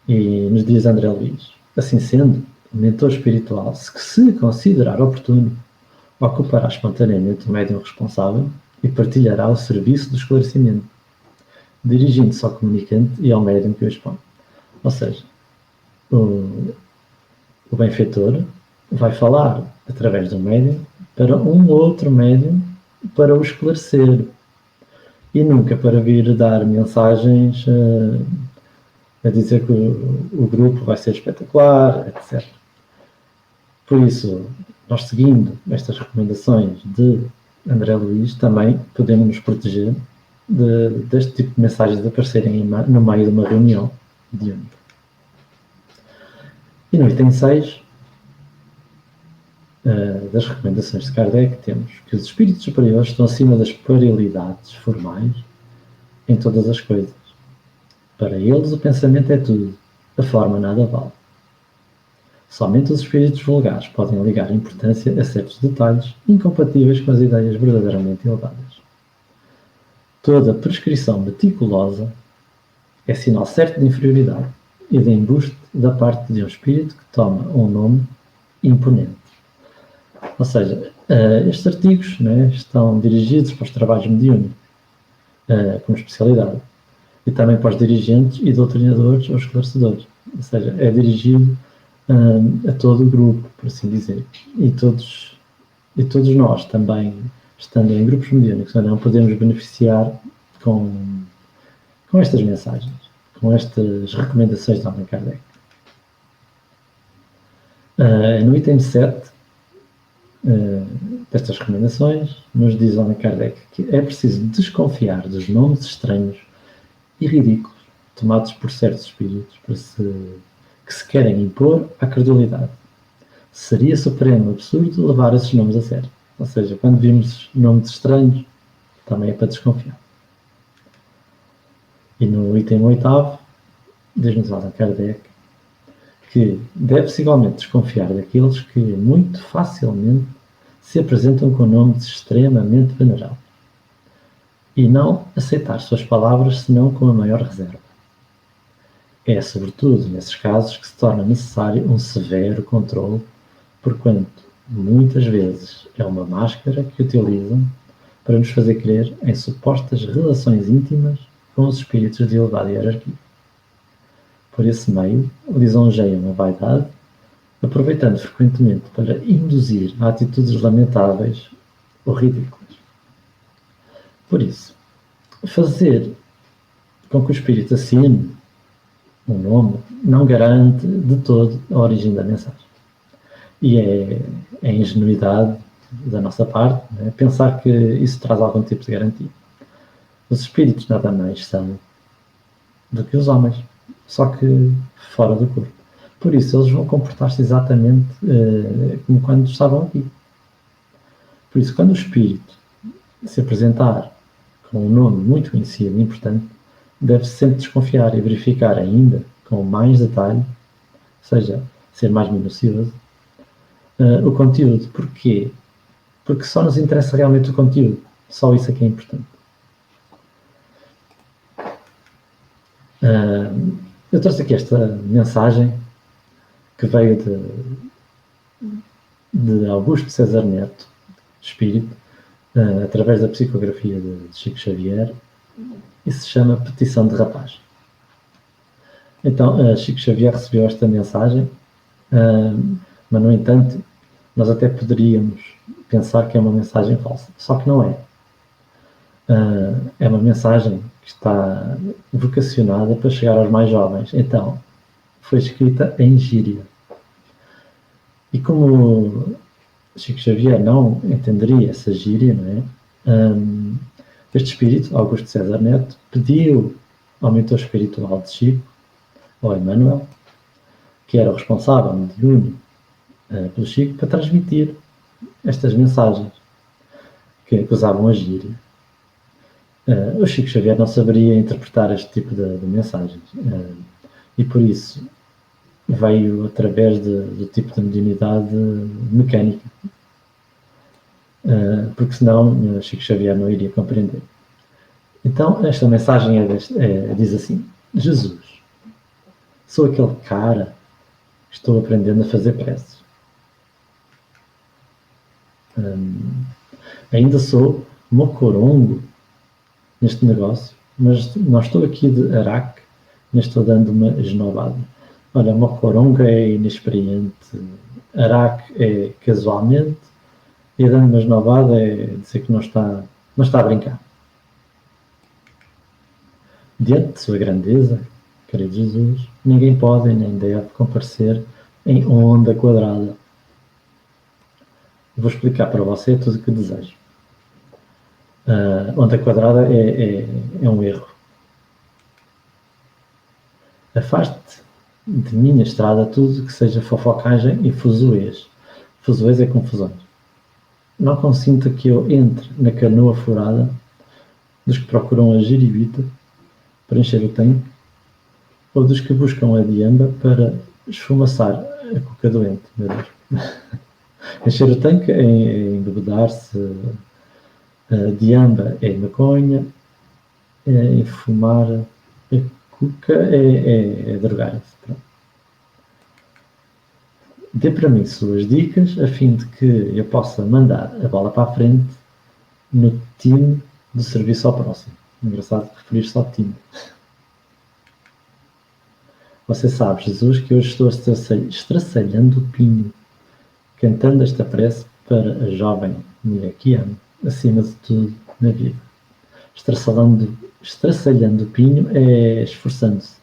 S1: E nos diz André Luiz, assim sendo, o mentor espiritual, se considerar oportuno, ocupará espontaneamente o médium responsável e partilhará o serviço do esclarecimento, dirigindo-se ao comunicante e ao médium que o expõe. Ou seja, o benfeitor vai falar através do médium para um outro médium para o esclarecer e nunca para vir dar mensagens a dizer que o grupo vai ser espetacular, etc. Por isso, nós seguindo estas recomendações de André Luiz, também podemos nos proteger deste tipo de mensagens de aparecerem no meio de uma reunião mediúnica. E no item 6 das recomendações de Kardec temos que os espíritos superiores estão acima das paridades formais em todas as coisas. Para eles o pensamento é tudo, a forma nada vale. Somente os espíritos vulgares podem ligar importância a certos detalhes incompatíveis com as ideias verdadeiramente elevadas. Toda prescrição meticulosa é sinal certo de inferioridade e de embuste da parte de um espírito que toma um nome imponente. Ou seja, estes artigos, né, estão dirigidos para os trabalhos mediúnicos, como especialidade, e também para os dirigentes e doutrinadores ou esclarecedores. Ou seja, é dirigido a todo o grupo, por assim dizer. E todos nós também, estando em grupos mediúnicos, não podemos beneficiar com estas mensagens, com estas recomendações de Allan Kardec. No item 7 destas recomendações, nos diz Allan Kardec que é preciso desconfiar dos nomes estranhos e ridículos tomados por certos espíritos que se querem impor à credulidade. Seria supremo absurdo levar esses nomes a sério. Ou seja, quando vimos nomes estranhos, também é para desconfiar. E no item 8º, diz-nos Allan Kardec que deve-se igualmente desconfiar daqueles que muito facilmente se apresentam com nomes extremamente venerados e não aceitar suas palavras senão com a maior reserva. É, sobretudo, nesses casos que se torna necessário um severo controle, porquanto, muitas vezes, é uma máscara que utilizam para nos fazer crer em supostas relações íntimas com os espíritos de elevada hierarquia. Por esse meio, lisonjeiam a vaidade, aproveitando frequentemente para induzir a atitudes lamentáveis ou ridículas. Por isso, fazer com que o espírito assine um nome não garante de todo a origem da mensagem. E é ingenuidade da nossa parte, né, pensar que isso traz algum tipo de garantia. Os espíritos nada mais são do que os homens, só que fora do corpo. Por isso, eles vão comportar-se exatamente como quando estavam aqui. Por isso, quando o espírito se apresentar com um nome muito conhecido e importante, deve-se sempre desconfiar e verificar ainda com mais detalhe, ou seja, ser mais minucioso, o conteúdo. Porquê? Porque só nos interessa realmente o conteúdo. Só isso é que é importante. Eu trouxe aqui esta mensagem que veio de Augusto César Neto, espírito, através da psicografia de Chico Xavier, e se chama Petição de Rapaz. Então, Chico Xavier recebeu esta mensagem, mas, no entanto, nós até poderíamos pensar que é uma mensagem falsa, só que não é. É uma mensagem que está vocacionada para chegar aos mais jovens. Então, foi escrita em gíria. E como Chico Xavier não entenderia essa gíria, não é? Este espírito, Augusto César Neto, pediu ao mentor espiritual de Chico, ao Emmanuel, que era o responsável mediúnico pelo Chico, para transmitir estas mensagens que usavam a gíria. O Chico Xavier não saberia interpretar este tipo de mensagens e por isso veio através do tipo de mediunidade mecânica, porque senão Chico Xavier não iria compreender. Então esta mensagem diz assim: Jesus, sou aquele cara que estou aprendendo a fazer preces. Ainda sou mocorongo neste negócio, mas não estou aqui de araque, nem estou dando uma esnobada. Olha, mocorongo é inexperiente, araque é casualmente, e dando uma esnobada é dizer que não está a brincar. Diante de sua grandeza, querido Jesus, ninguém pode nem deve comparecer em onda quadrada. Vou explicar para você tudo o que desejo. Onda quadrada é um erro. Afaste de minha estrada tudo que seja fofocagem e fuzuês. Fuzuês é confusões. Não consinta que eu entre na canoa furada dos que procuram a jiribita para encher o tanque, ou dos que buscam a diamba para esfumaçar a cuca doente. Meu Deus. Encher o tanque é embebedar-se, diamba é maconha, enfumar a cuca é drogar-se. Dê para mim suas dicas a fim de que eu possa mandar a bola para a frente no time do serviço ao próximo. Engraçado referir-se ao time. Você sabe, Jesus, que hoje estou estraçalhando o pinho, cantando esta prece para a jovem mulher que amo, acima de tudo na vida. Estraçalhando o pinho é esforçando-se.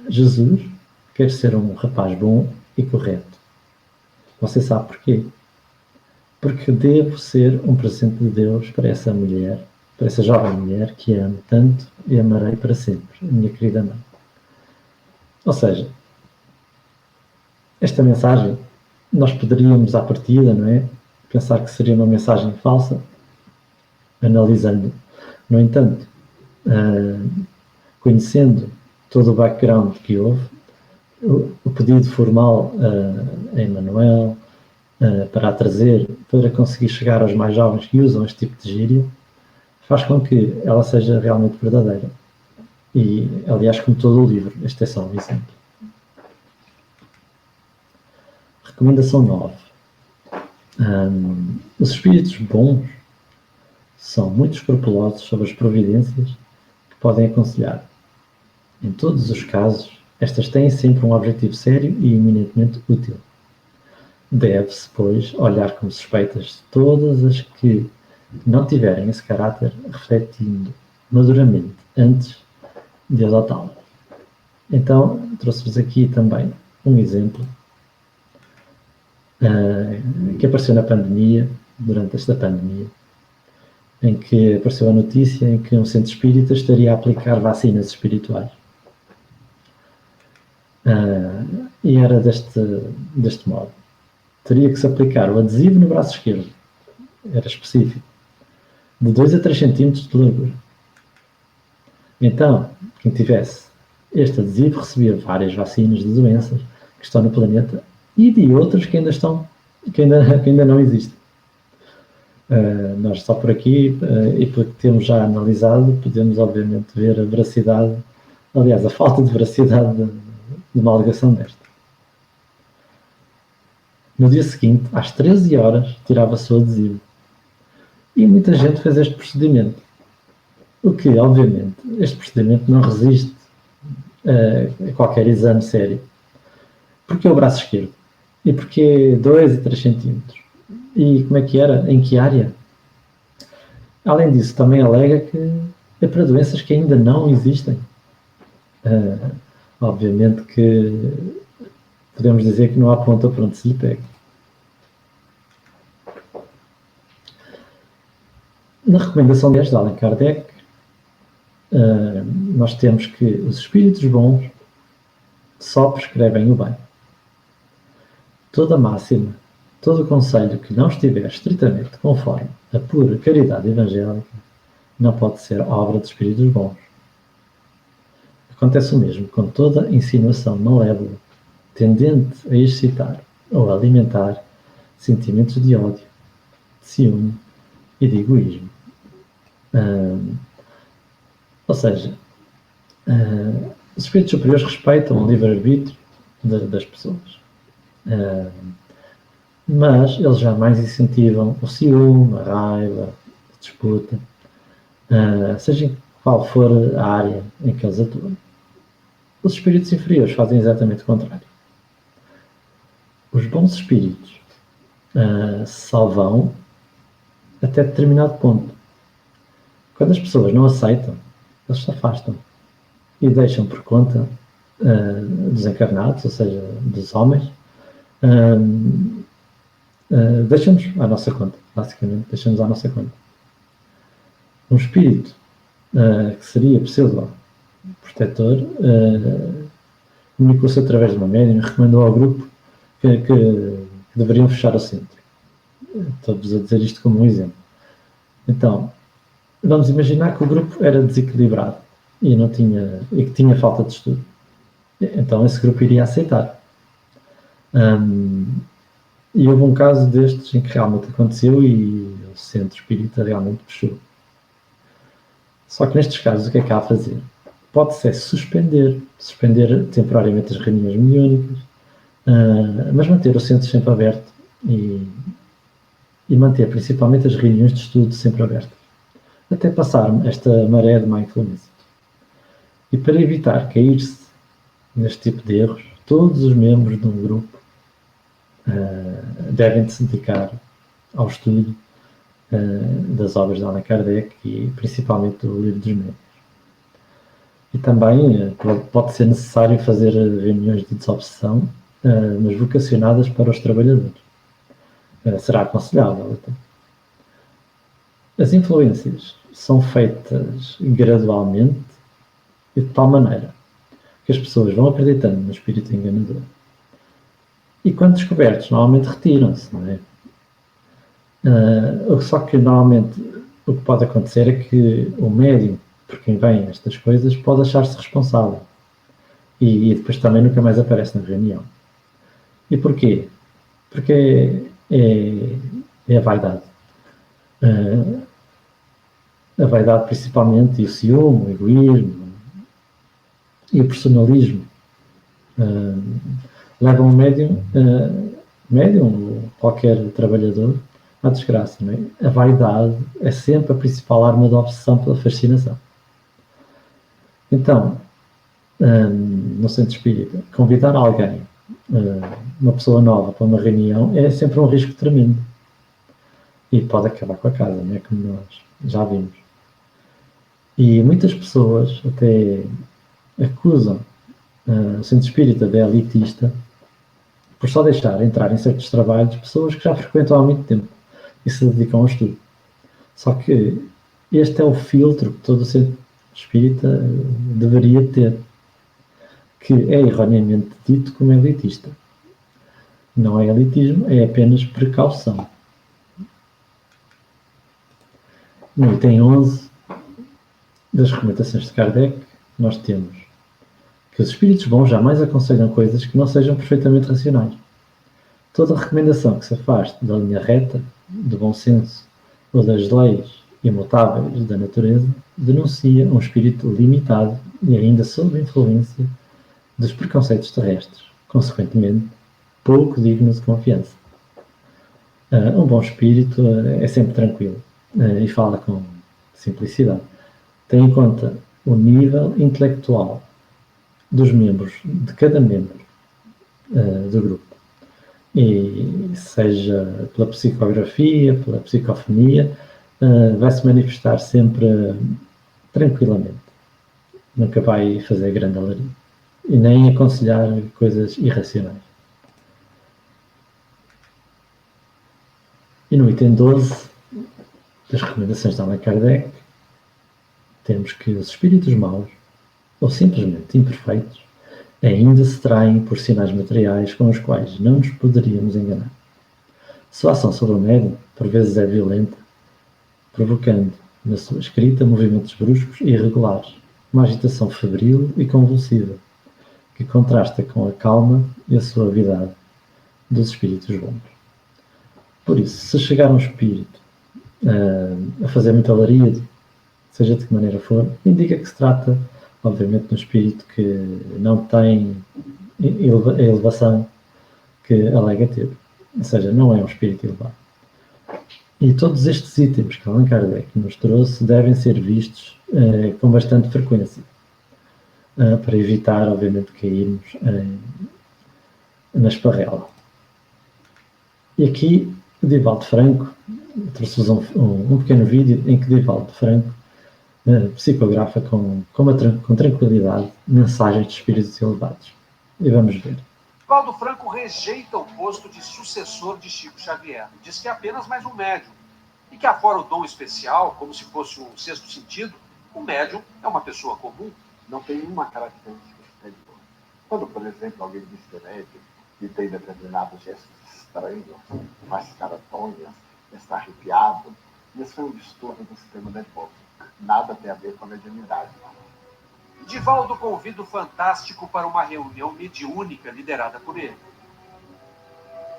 S1: Jesus quer ser um rapaz bom e correto. Você sabe porquê? Porque devo ser um presente de Deus para essa mulher, para essa jovem mulher que amo tanto e amarei para sempre, minha querida mãe. Ou seja, esta mensagem, nós poderíamos à partida, não é? Pensar que seria uma mensagem falsa, analisando. No entanto, conhecendo todo o background que houve, o pedido formal a Emmanuel para a trazer, para conseguir chegar aos mais jovens que usam este tipo de gíria, faz com que ela seja realmente verdadeira. E, aliás, como todo o livro, este é só um exemplo. Recomendação 9. Os espíritos bons são muito escrupulosos sobre as providências que podem aconselhar. Em todos os casos, estas têm sempre um objetivo sério e eminentemente útil. Deve-se, pois, olhar com suspeitas todas as que não tiverem esse caráter refletindo maduramente antes de adotá-lo. Então, trouxe-vos aqui também um exemplo que apareceu na pandemia, durante esta pandemia, em que apareceu a notícia em que um centro espírita estaria a aplicar vacinas espirituais. E era deste modo. Teria que se aplicar o adesivo no braço esquerdo, era específico, de 2 a 3 centímetros de largura. Então, quem tivesse este adesivo recebia várias vacinas de doenças que estão no planeta e de outras que ainda não existem. Nós só por aqui, e pelo que temos já analisado, podemos obviamente ver a veracidade, aliás, a falta de veracidade de uma alegação desta. No dia seguinte, às 13 horas, tirava-se o adesivo. E muita gente fez este procedimento. O que, obviamente, este procedimento não resiste a qualquer exame sério. Porque é o braço esquerdo? E porque 2 a 3 centímetros? E como é que era? Em que área? Além disso, também alega que é para doenças que ainda não existem. Obviamente que podemos dizer que não há ponta por onde se lhe pega. Na recomendação 10 de Allan Kardec, nós temos que os espíritos bons só prescrevem o bem. Toda máxima, todo conselho que não estiver estritamente conforme a pura caridade evangélica não pode ser obra de espíritos bons. Acontece o mesmo com toda insinuação malévola, tendente a excitar ou a alimentar sentimentos de ódio, de ciúme e de egoísmo. Ou seja, os espíritos superiores respeitam o livre-arbítrio das pessoas. Mas eles jamais incentivam o ciúme, a raiva, a disputa, seja qual for a área em que eles atuam. Os espíritos inferiores fazem exatamente o contrário. Os bons espíritos só vão até determinado ponto. Quando as pessoas não aceitam, eles se afastam e deixam por conta dos encarnados, ou seja, dos homens, deixam-nos à nossa conta, basicamente, deixam-nos à nossa conta. Um espírito que seria pseudo-protetor comunicou-se através de uma médium e recomendou ao grupo que deveriam fechar o centro. Estou-vos a dizer isto como um exemplo. Então, vamos imaginar que o grupo era desequilibrado e que tinha falta de estudo. Então, esse grupo iria aceitar. E houve um caso destes em que realmente aconteceu e o centro espírita realmente fechou. Só que nestes casos, o que é que há a fazer? Pode-se suspender temporariamente as reuniões mediúnicas, mas manter o centro sempre aberto e manter principalmente as reuniões de estudo sempre abertas, até passar esta maré de mindfulness. E para evitar cair-se neste tipo de erros, todos os membros de um grupo devem se dedicar ao estudo das obras de Allan Kardec e principalmente do Livro dos Médiuns. E também pode ser necessário fazer reuniões de desobsessão, mas vocacionadas para os trabalhadores. Será aconselhável. Então. As influências são feitas gradualmente e de tal maneira que as pessoas vão acreditando no espírito enganador. E quando descobertos, normalmente retiram-se, não é? Só que normalmente o que pode acontecer é que o médium, por quem vem estas coisas, pode achar-se responsável. E depois também nunca mais aparece na reunião. E porquê? Porque é a vaidade. A vaidade principalmente, e o ciúme, o egoísmo e o personalismo levam o médium ou qualquer trabalhador à desgraça. Não é? A vaidade é sempre a principal arma da obsessão pela fascinação. Então, no centro espírita, convidar alguém, uma pessoa nova, para uma reunião, é sempre um risco tremendo. e pode acabar com a casa, não é? Como nós já vimos. E muitas pessoas até acusam o centro espírita de elitista por só deixar entrar em certos trabalhos pessoas que já frequentam há muito tempo e se dedicam ao estudo. Só que este é o filtro que todo o centro espírita deveria ter, que é erroneamente dito como elitista. Não é elitismo, é apenas precaução. No item 11 das recomendações de Kardec, nós temos que os espíritos bons jamais aconselham coisas que não sejam perfeitamente racionais. Toda recomendação que se afaste da linha reta, do bom senso ou das leis imutáveis da natureza denuncia um espírito limitado e ainda sob influência dos preconceitos terrestres, consequentemente, pouco digno de confiança. Um bom espírito é sempre tranquilo e fala com simplicidade. Tem em conta o nível intelectual dos membros, de cada membro do grupo. E seja pela psicografia, pela psicofonia, vai-se manifestar sempre tranquilamente. Nunca vai fazer grande alaria. E nem aconselhar coisas irracionais. E no item 12 das recomendações de Allan Kardec, temos que os espíritos maus, ou simplesmente imperfeitos, ainda se traem por sinais materiais com os quais não nos poderíamos enganar. Sua ação sobre o médium, por vezes, é violenta, provocando, na sua escrita, movimentos bruscos e irregulares, uma agitação febril e convulsiva, que contrasta com a calma e a suavidade dos espíritos bons. Por isso, se chegar um espírito a fazer muito alarido, seja de que maneira for, indica que se trata, obviamente, de um espírito que não tem a elevação que alega ter. Ou seja, não é um espírito elevado. E todos estes itens que Allan Kardec nos trouxe devem ser vistos com bastante frequência, para evitar, obviamente, cairmos na esparrela. E aqui, Divaldo Franco trouxe-vos um pequeno vídeo em que Divaldo Franco psicografa com tranquilidade mensagens de espíritos elevados. E vamos ver.
S3: Divaldo Franco rejeita o posto de sucessor de Chico Xavier. Diz que é apenas mais um médium. E que, afora o dom especial, como se fosse um sexto sentido, o médium é uma pessoa comum.
S4: Não tem uma característica exterior. Quando, por exemplo, alguém diz que é médium e tem determinados gestos estranhos, faz caratonhas, está arrepiado, isso é um distúrbio do sistema nervoso. Nada tem a ver com a mediunidade.
S3: Divaldo convida o Fantástico para uma reunião mediúnica liderada por ele.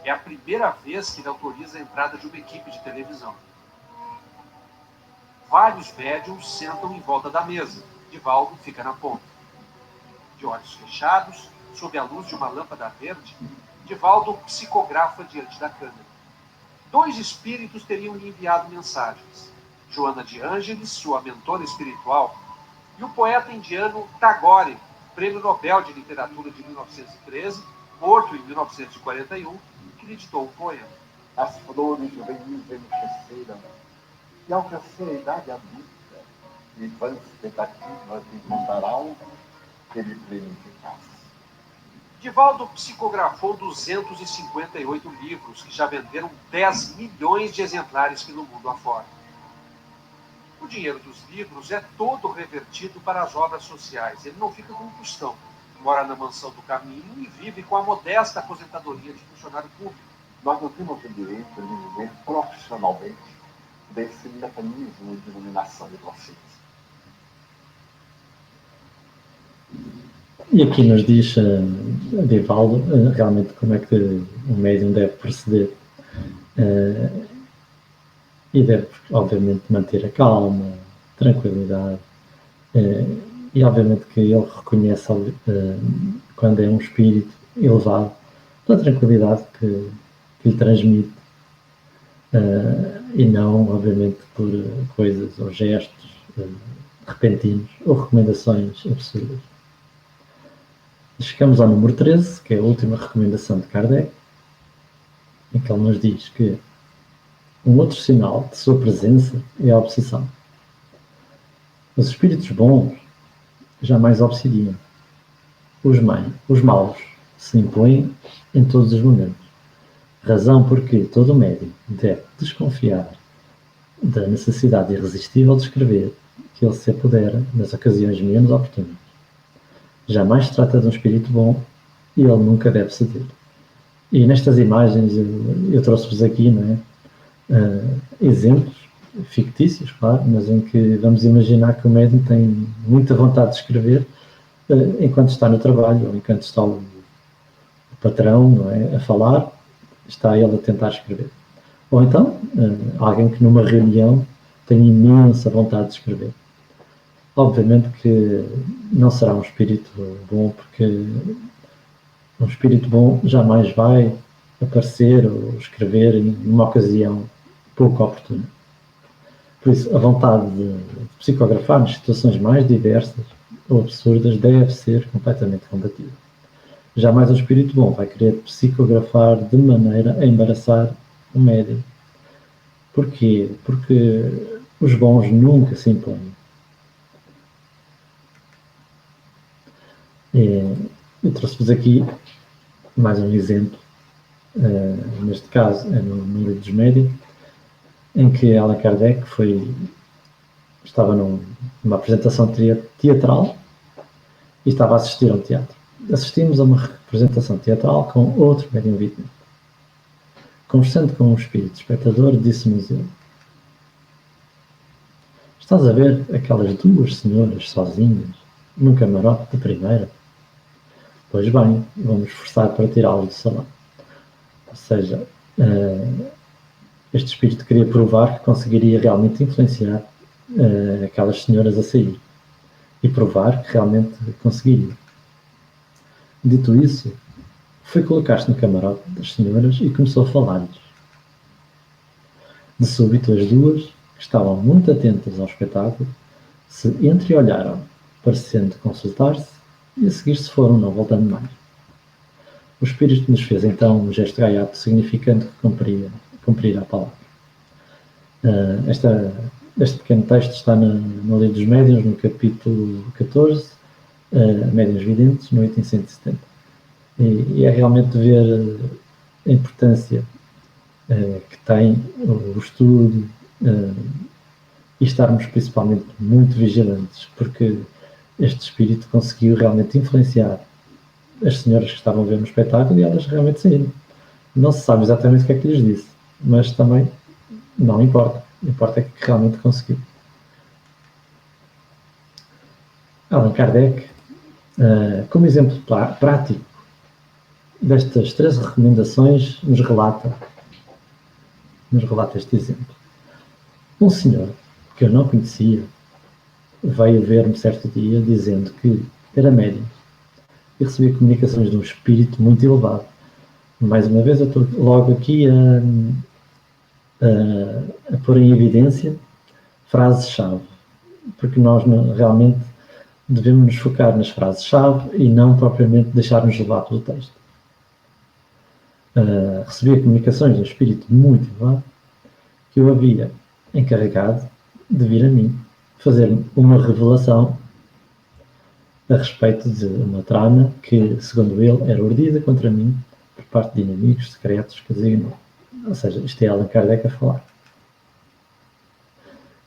S3: É a primeira vez que ele autoriza a entrada de uma equipe de televisão. Vários médiums sentam em volta da mesa. Divaldo fica na ponta. De olhos fechados, sob a luz de uma lâmpada verde, Divaldo psicografa diante da câmera. 2 espíritos teriam lhe enviado mensagens. Joana de Ângeles, sua mentora espiritual, e o poeta indiano Tagore, Prêmio Nobel de Literatura de 1913, morto em 1941, que lhe ditou um poema.
S4: As flores juvenis enriqueceram, e ao crescer a idade adulta, e vãs tentativas de encontrar algo que lhe plenificasse.
S3: Divaldo psicografou 258 livros, que já venderam 10 milhões de exemplares pelo mundo afora. O dinheiro dos livros é todo revertido para as obras sociais. Ele não fica com um tostão. Mora na mansão do caminho e vive com a modesta aposentadoria de funcionário público.
S4: Nós não temos o direito de viver profissionalmente desse mecanismo de iluminação e consciência.
S1: E aqui nos diz Divaldo realmente como é que o médium deve proceder. E deve, obviamente, manter a calma, tranquilidade. E, obviamente, que ele reconhece quando é um espírito elevado, pela tranquilidade que lhe transmite. E não, obviamente, por coisas ou gestos repentinos ou recomendações absurdas. Chegamos ao número 13, que é a última recomendação de Kardec, em que ele nos diz que Um outro sinal de sua presença é a obsessão. Os espíritos bons jamais obsidiam. Os maus se impõem em todos os momentos. Razão porque todo médium deve desconfiar da necessidade irresistível de escrever, que ele se apodera nas ocasiões menos oportunas. Jamais se trata de um espírito bom e ele nunca deve ceder. E nestas imagens eu trouxe-vos aqui, não é? Exemplos fictícios, claro, mas em que vamos imaginar que o médium tem muita vontade de escrever enquanto está no trabalho, ou enquanto está o patrão, não é, a falar, está ele a tentar escrever. Ou então, alguém que numa reunião tem imensa vontade de escrever. Obviamente que não será um espírito bom, porque um espírito bom jamais vai aparecer ou escrever em uma ocasião pouco oportuna. Por isso, a vontade de psicografar nas situações mais diversas ou absurdas deve ser completamente combatida. Jamais um espírito bom vai querer psicografar de maneira a embaraçar o médium. Porquê? Porque os bons nunca se impõem. Eu trouxe-vos aqui mais um exemplo, neste caso é no Livro dos Médiuns, em que Allan Kardec estava numa apresentação teatral e estava a assistir a um teatro. Assistimos a uma representação teatral com outro médium vidente. Conversando com um espírito espectador, disse-nos ele: estás a ver aquelas duas senhoras sozinhas num camarote de primeira? Pois bem, vamos forçar para tirá-las do salão. Ou seja, este espírito queria provar que conseguiria realmente influenciar aquelas senhoras a sair. E provar que realmente conseguiria. Dito isso, foi colocar-se no camarote das senhoras e começou a falar-lhes. De súbito, as duas, que estavam muito atentas ao espetáculo, se entreolharam, parecendo consultar-se, e a seguir se foram, não voltando mais. O espírito nos fez então um gesto gaiato, significando que cumprirá a palavra. Este pequeno texto está no Livro dos Médiuns, no capítulo 14, Médiuns Videntes, no item 170. E é realmente ver a importância que tem o estudo e estarmos principalmente muito vigilantes, porque este espírito conseguiu realmente influenciar as senhoras que estavam a ver no espetáculo e elas realmente saíram. Não se sabe exatamente o que é que lhes disse, mas também não importa. Importa é que realmente conseguiu. Allan Kardec, como exemplo prático destas 3 recomendações, nos relata este exemplo. Um senhor que eu não conhecia veio ver-me certo dia dizendo que era médium e recebia comunicações de um espírito muito elevado. Mais uma vez, eu estou logo aqui a pôr em evidência frases-chave, porque nós realmente devemos nos focar nas frases-chave e não propriamente deixar-nos levar pelo texto. Recebia comunicações de um espírito muito elevado que eu havia encarregado de vir a mim fazer uma revelação a respeito de uma trama que, segundo ele, era urdida contra mim por parte de inimigos secretos que designou. Ou seja, isto é Allan Kardec a falar.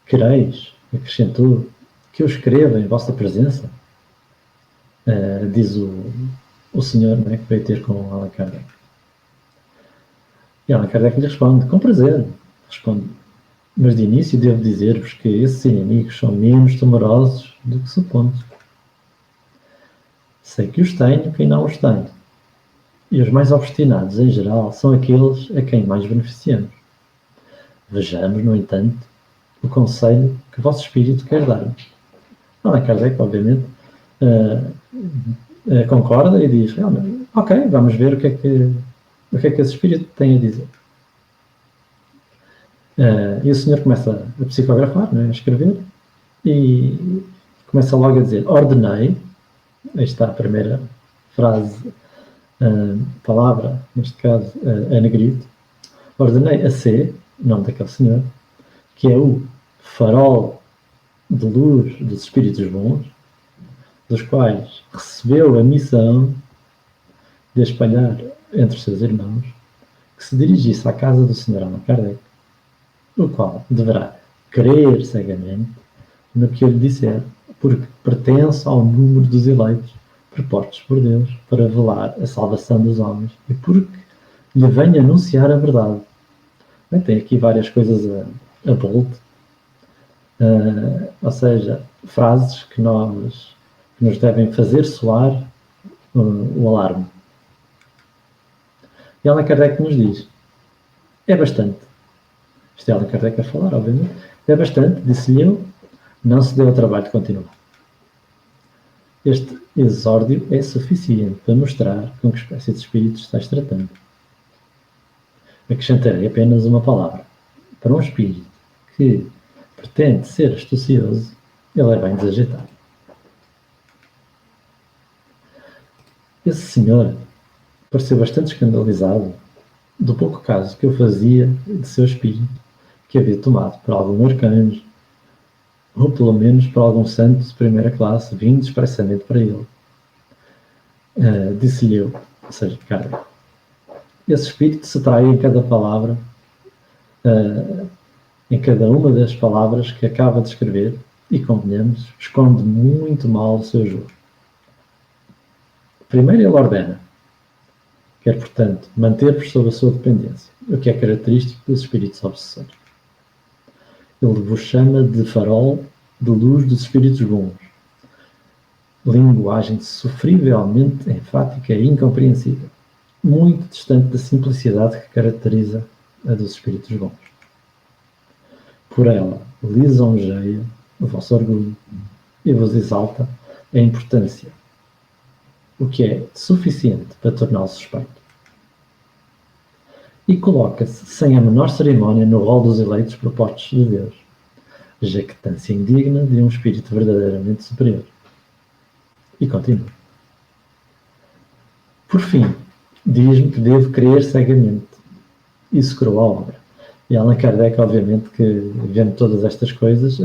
S1: Quereis, acrescentou, que eu escreva em vossa presença? Diz o senhor, não é, que veio ter com Allan Kardec. E Allan Kardec lhe responde: com prazer. Responde: mas de início devo dizer-vos que esses inimigos são menos temerosos do que supondes. Sei que os tenho quem não os tem. E os mais obstinados, em geral, são aqueles a quem mais beneficiamos. Vejamos, no entanto, o conselho que o vosso espírito quer dar-me. Allan Kardec, obviamente, concorda e diz: realmente, ok, vamos ver o que é que esse espírito tem a dizer. E o senhor começa a psicografar, não é? A escrever, e começa logo a dizer: ordenei, aí está a primeira frase, palavra, neste caso, a negrito, ordenei a C, o nome daquele senhor, que é o farol de luz dos espíritos bons, dos quais recebeu a missão de espalhar entre os seus irmãos, que se dirigisse à casa do Sr. Allan Kardec, o qual deverá crer cegamente no que eu lhe disser, porque pertence ao número dos eleitos propostos por Deus para velar a salvação dos homens e porque lhe venho anunciar a verdade. Bem, tem aqui várias coisas a bold, ou seja, frases que nos devem fazer soar o alarme. E Allan Kardec nos diz, é bastante. Isto é Allan Kardec a falar, obviamente. É bastante, disse-lhe eu, não se deu ao trabalho de continuar. Este exórdio é suficiente para mostrar com que espécie de espírito estás tratando. Acrescentarei apenas uma palavra. Para um espírito que pretende ser astucioso, ele é bem desajeitado. Esse senhor pareceu bastante escandalizado do pouco caso que eu fazia de seu espírito, que havia tomado por algum arcanjo, ou pelo menos por algum santo de primeira classe, vindo expressamente para ele. Disse-lhe eu, ou seja, Kardec, esse espírito se trai em cada palavra, em cada uma das palavras que acaba de escrever, e, convenhamos, esconde muito mal o seu jogo. Primeiro ele ordena, quer, portanto, manter-vos sob a sua dependência, o que é característico dos espíritos obsessores. Ele vos chama de farol de luz dos espíritos bons. Linguagem sofrivelmente enfática e incompreensível, muito distante da simplicidade que caracteriza a dos espíritos bons. Por ela lisonjeia o vosso orgulho e vos exalta a importância, o que é suficiente para torná-lo suspeito. E coloca-se sem a menor cerimónia no rol dos eleitos propostos de Deus, jactância indigna de um espírito verdadeiramente superior. E continua. Por fim, diz-me que devo crer cegamente. Isso curou a obra. E Allan Kardec, obviamente, que vendo todas estas coisas,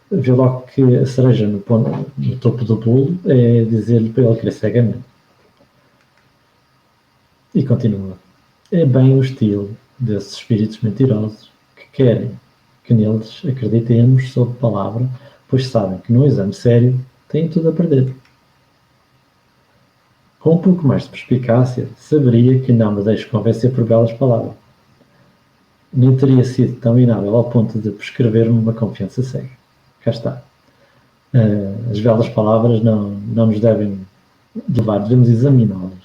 S1: vê logo que a cereja no topo do bolo é dizer-lhe para ele crer cegamente. E continua. É bem o estilo desses espíritos mentirosos que querem que neles acreditemos sob palavra, pois sabem que num exame sério têm tudo a perder. Com um pouco mais de perspicácia, saberia que não me deixo convencer por belas palavras. Nem teria sido tão inábil ao ponto de prescrever-me uma confiança cega. Cá está. As belas palavras não nos devem levar, devemos examiná-las.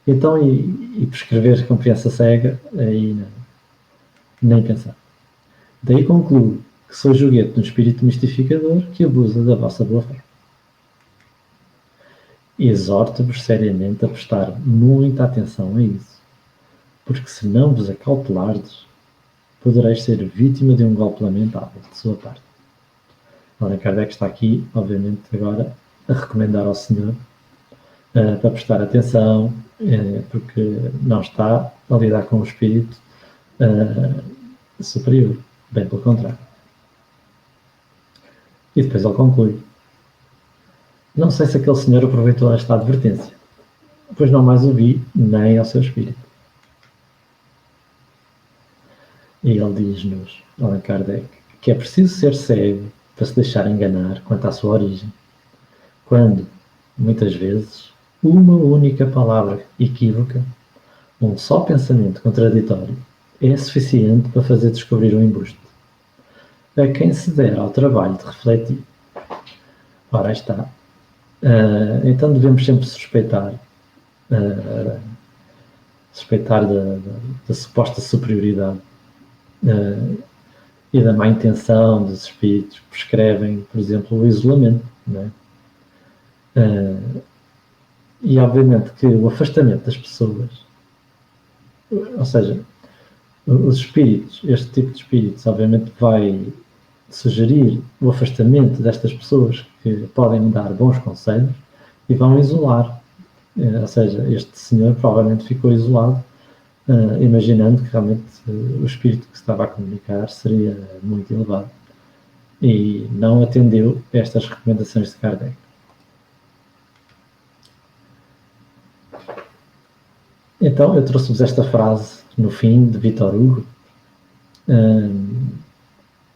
S1: Então, e prescrever confiança cega, aí nem pensar. Daí concluo que sou joguete de um espírito mistificador que abusa da vossa boa fé. E exorto-vos seriamente a prestar muita atenção a isso, porque se não vos acautelardes, podereis ser vítima de um golpe lamentável de sua parte. Allan Kardec está aqui, obviamente, agora a recomendar ao Senhor para prestar atenção, porque não está a lidar com o espírito superior, bem pelo contrário. E depois ele conclui. Não sei se aquele senhor aproveitou esta advertência, pois não mais o vi nem ao seu espírito. E ele diz-nos, Allan Kardec, que é preciso ser cego para se deixar enganar quanto à sua origem, quando, muitas vezes, uma única palavra equívoca, um só pensamento contraditório, é suficiente para fazer descobrir um embuste, a quem se der ao trabalho de refletir. Ora, aí está. Então devemos sempre suspeitar da suposta superioridade e da má intenção dos espíritos que prescrevem, por exemplo, o isolamento, não é? E obviamente que o afastamento das pessoas, ou seja, os espíritos, este tipo de espíritos, obviamente vai sugerir o afastamento destas pessoas que podem dar bons conselhos e vão isolar. Ou seja, este senhor provavelmente ficou isolado imaginando que realmente o espírito que se estava a comunicar seria muito elevado. E não atendeu a estas recomendações de Kardec. Então, eu trouxe-vos esta frase no fim de Victor Hugo,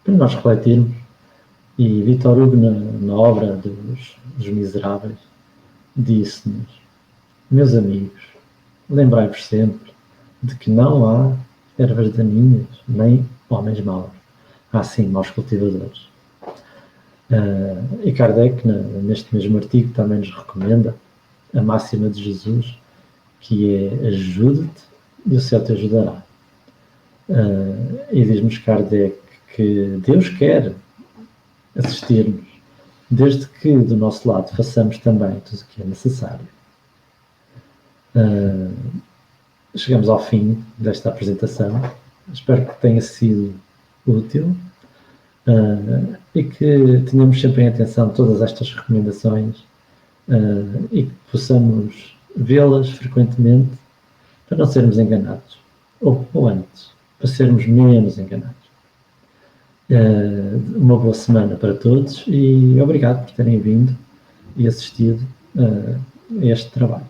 S1: para nós refletirmos. E Victor Hugo, na obra dos Miseráveis, disse-nos: meus amigos, lembrai-vos sempre de que não há ervas daninhas nem homens maus. Há sim maus cultivadores. E Kardec, neste mesmo artigo, também nos recomenda a máxima de Jesus, que é: ajude-te e o céu te ajudará. E diz-nos Kardec que Deus quer assistir-nos, desde que do nosso lado façamos também tudo o que é necessário. Chegamos ao fim desta apresentação. Espero que tenha sido útil e que tenhamos sempre em atenção todas estas recomendações e que possamos vê-las frequentemente para não sermos enganados, ou antes, para sermos menos enganados. Uma boa semana para todos e obrigado por terem vindo e assistido a este trabalho.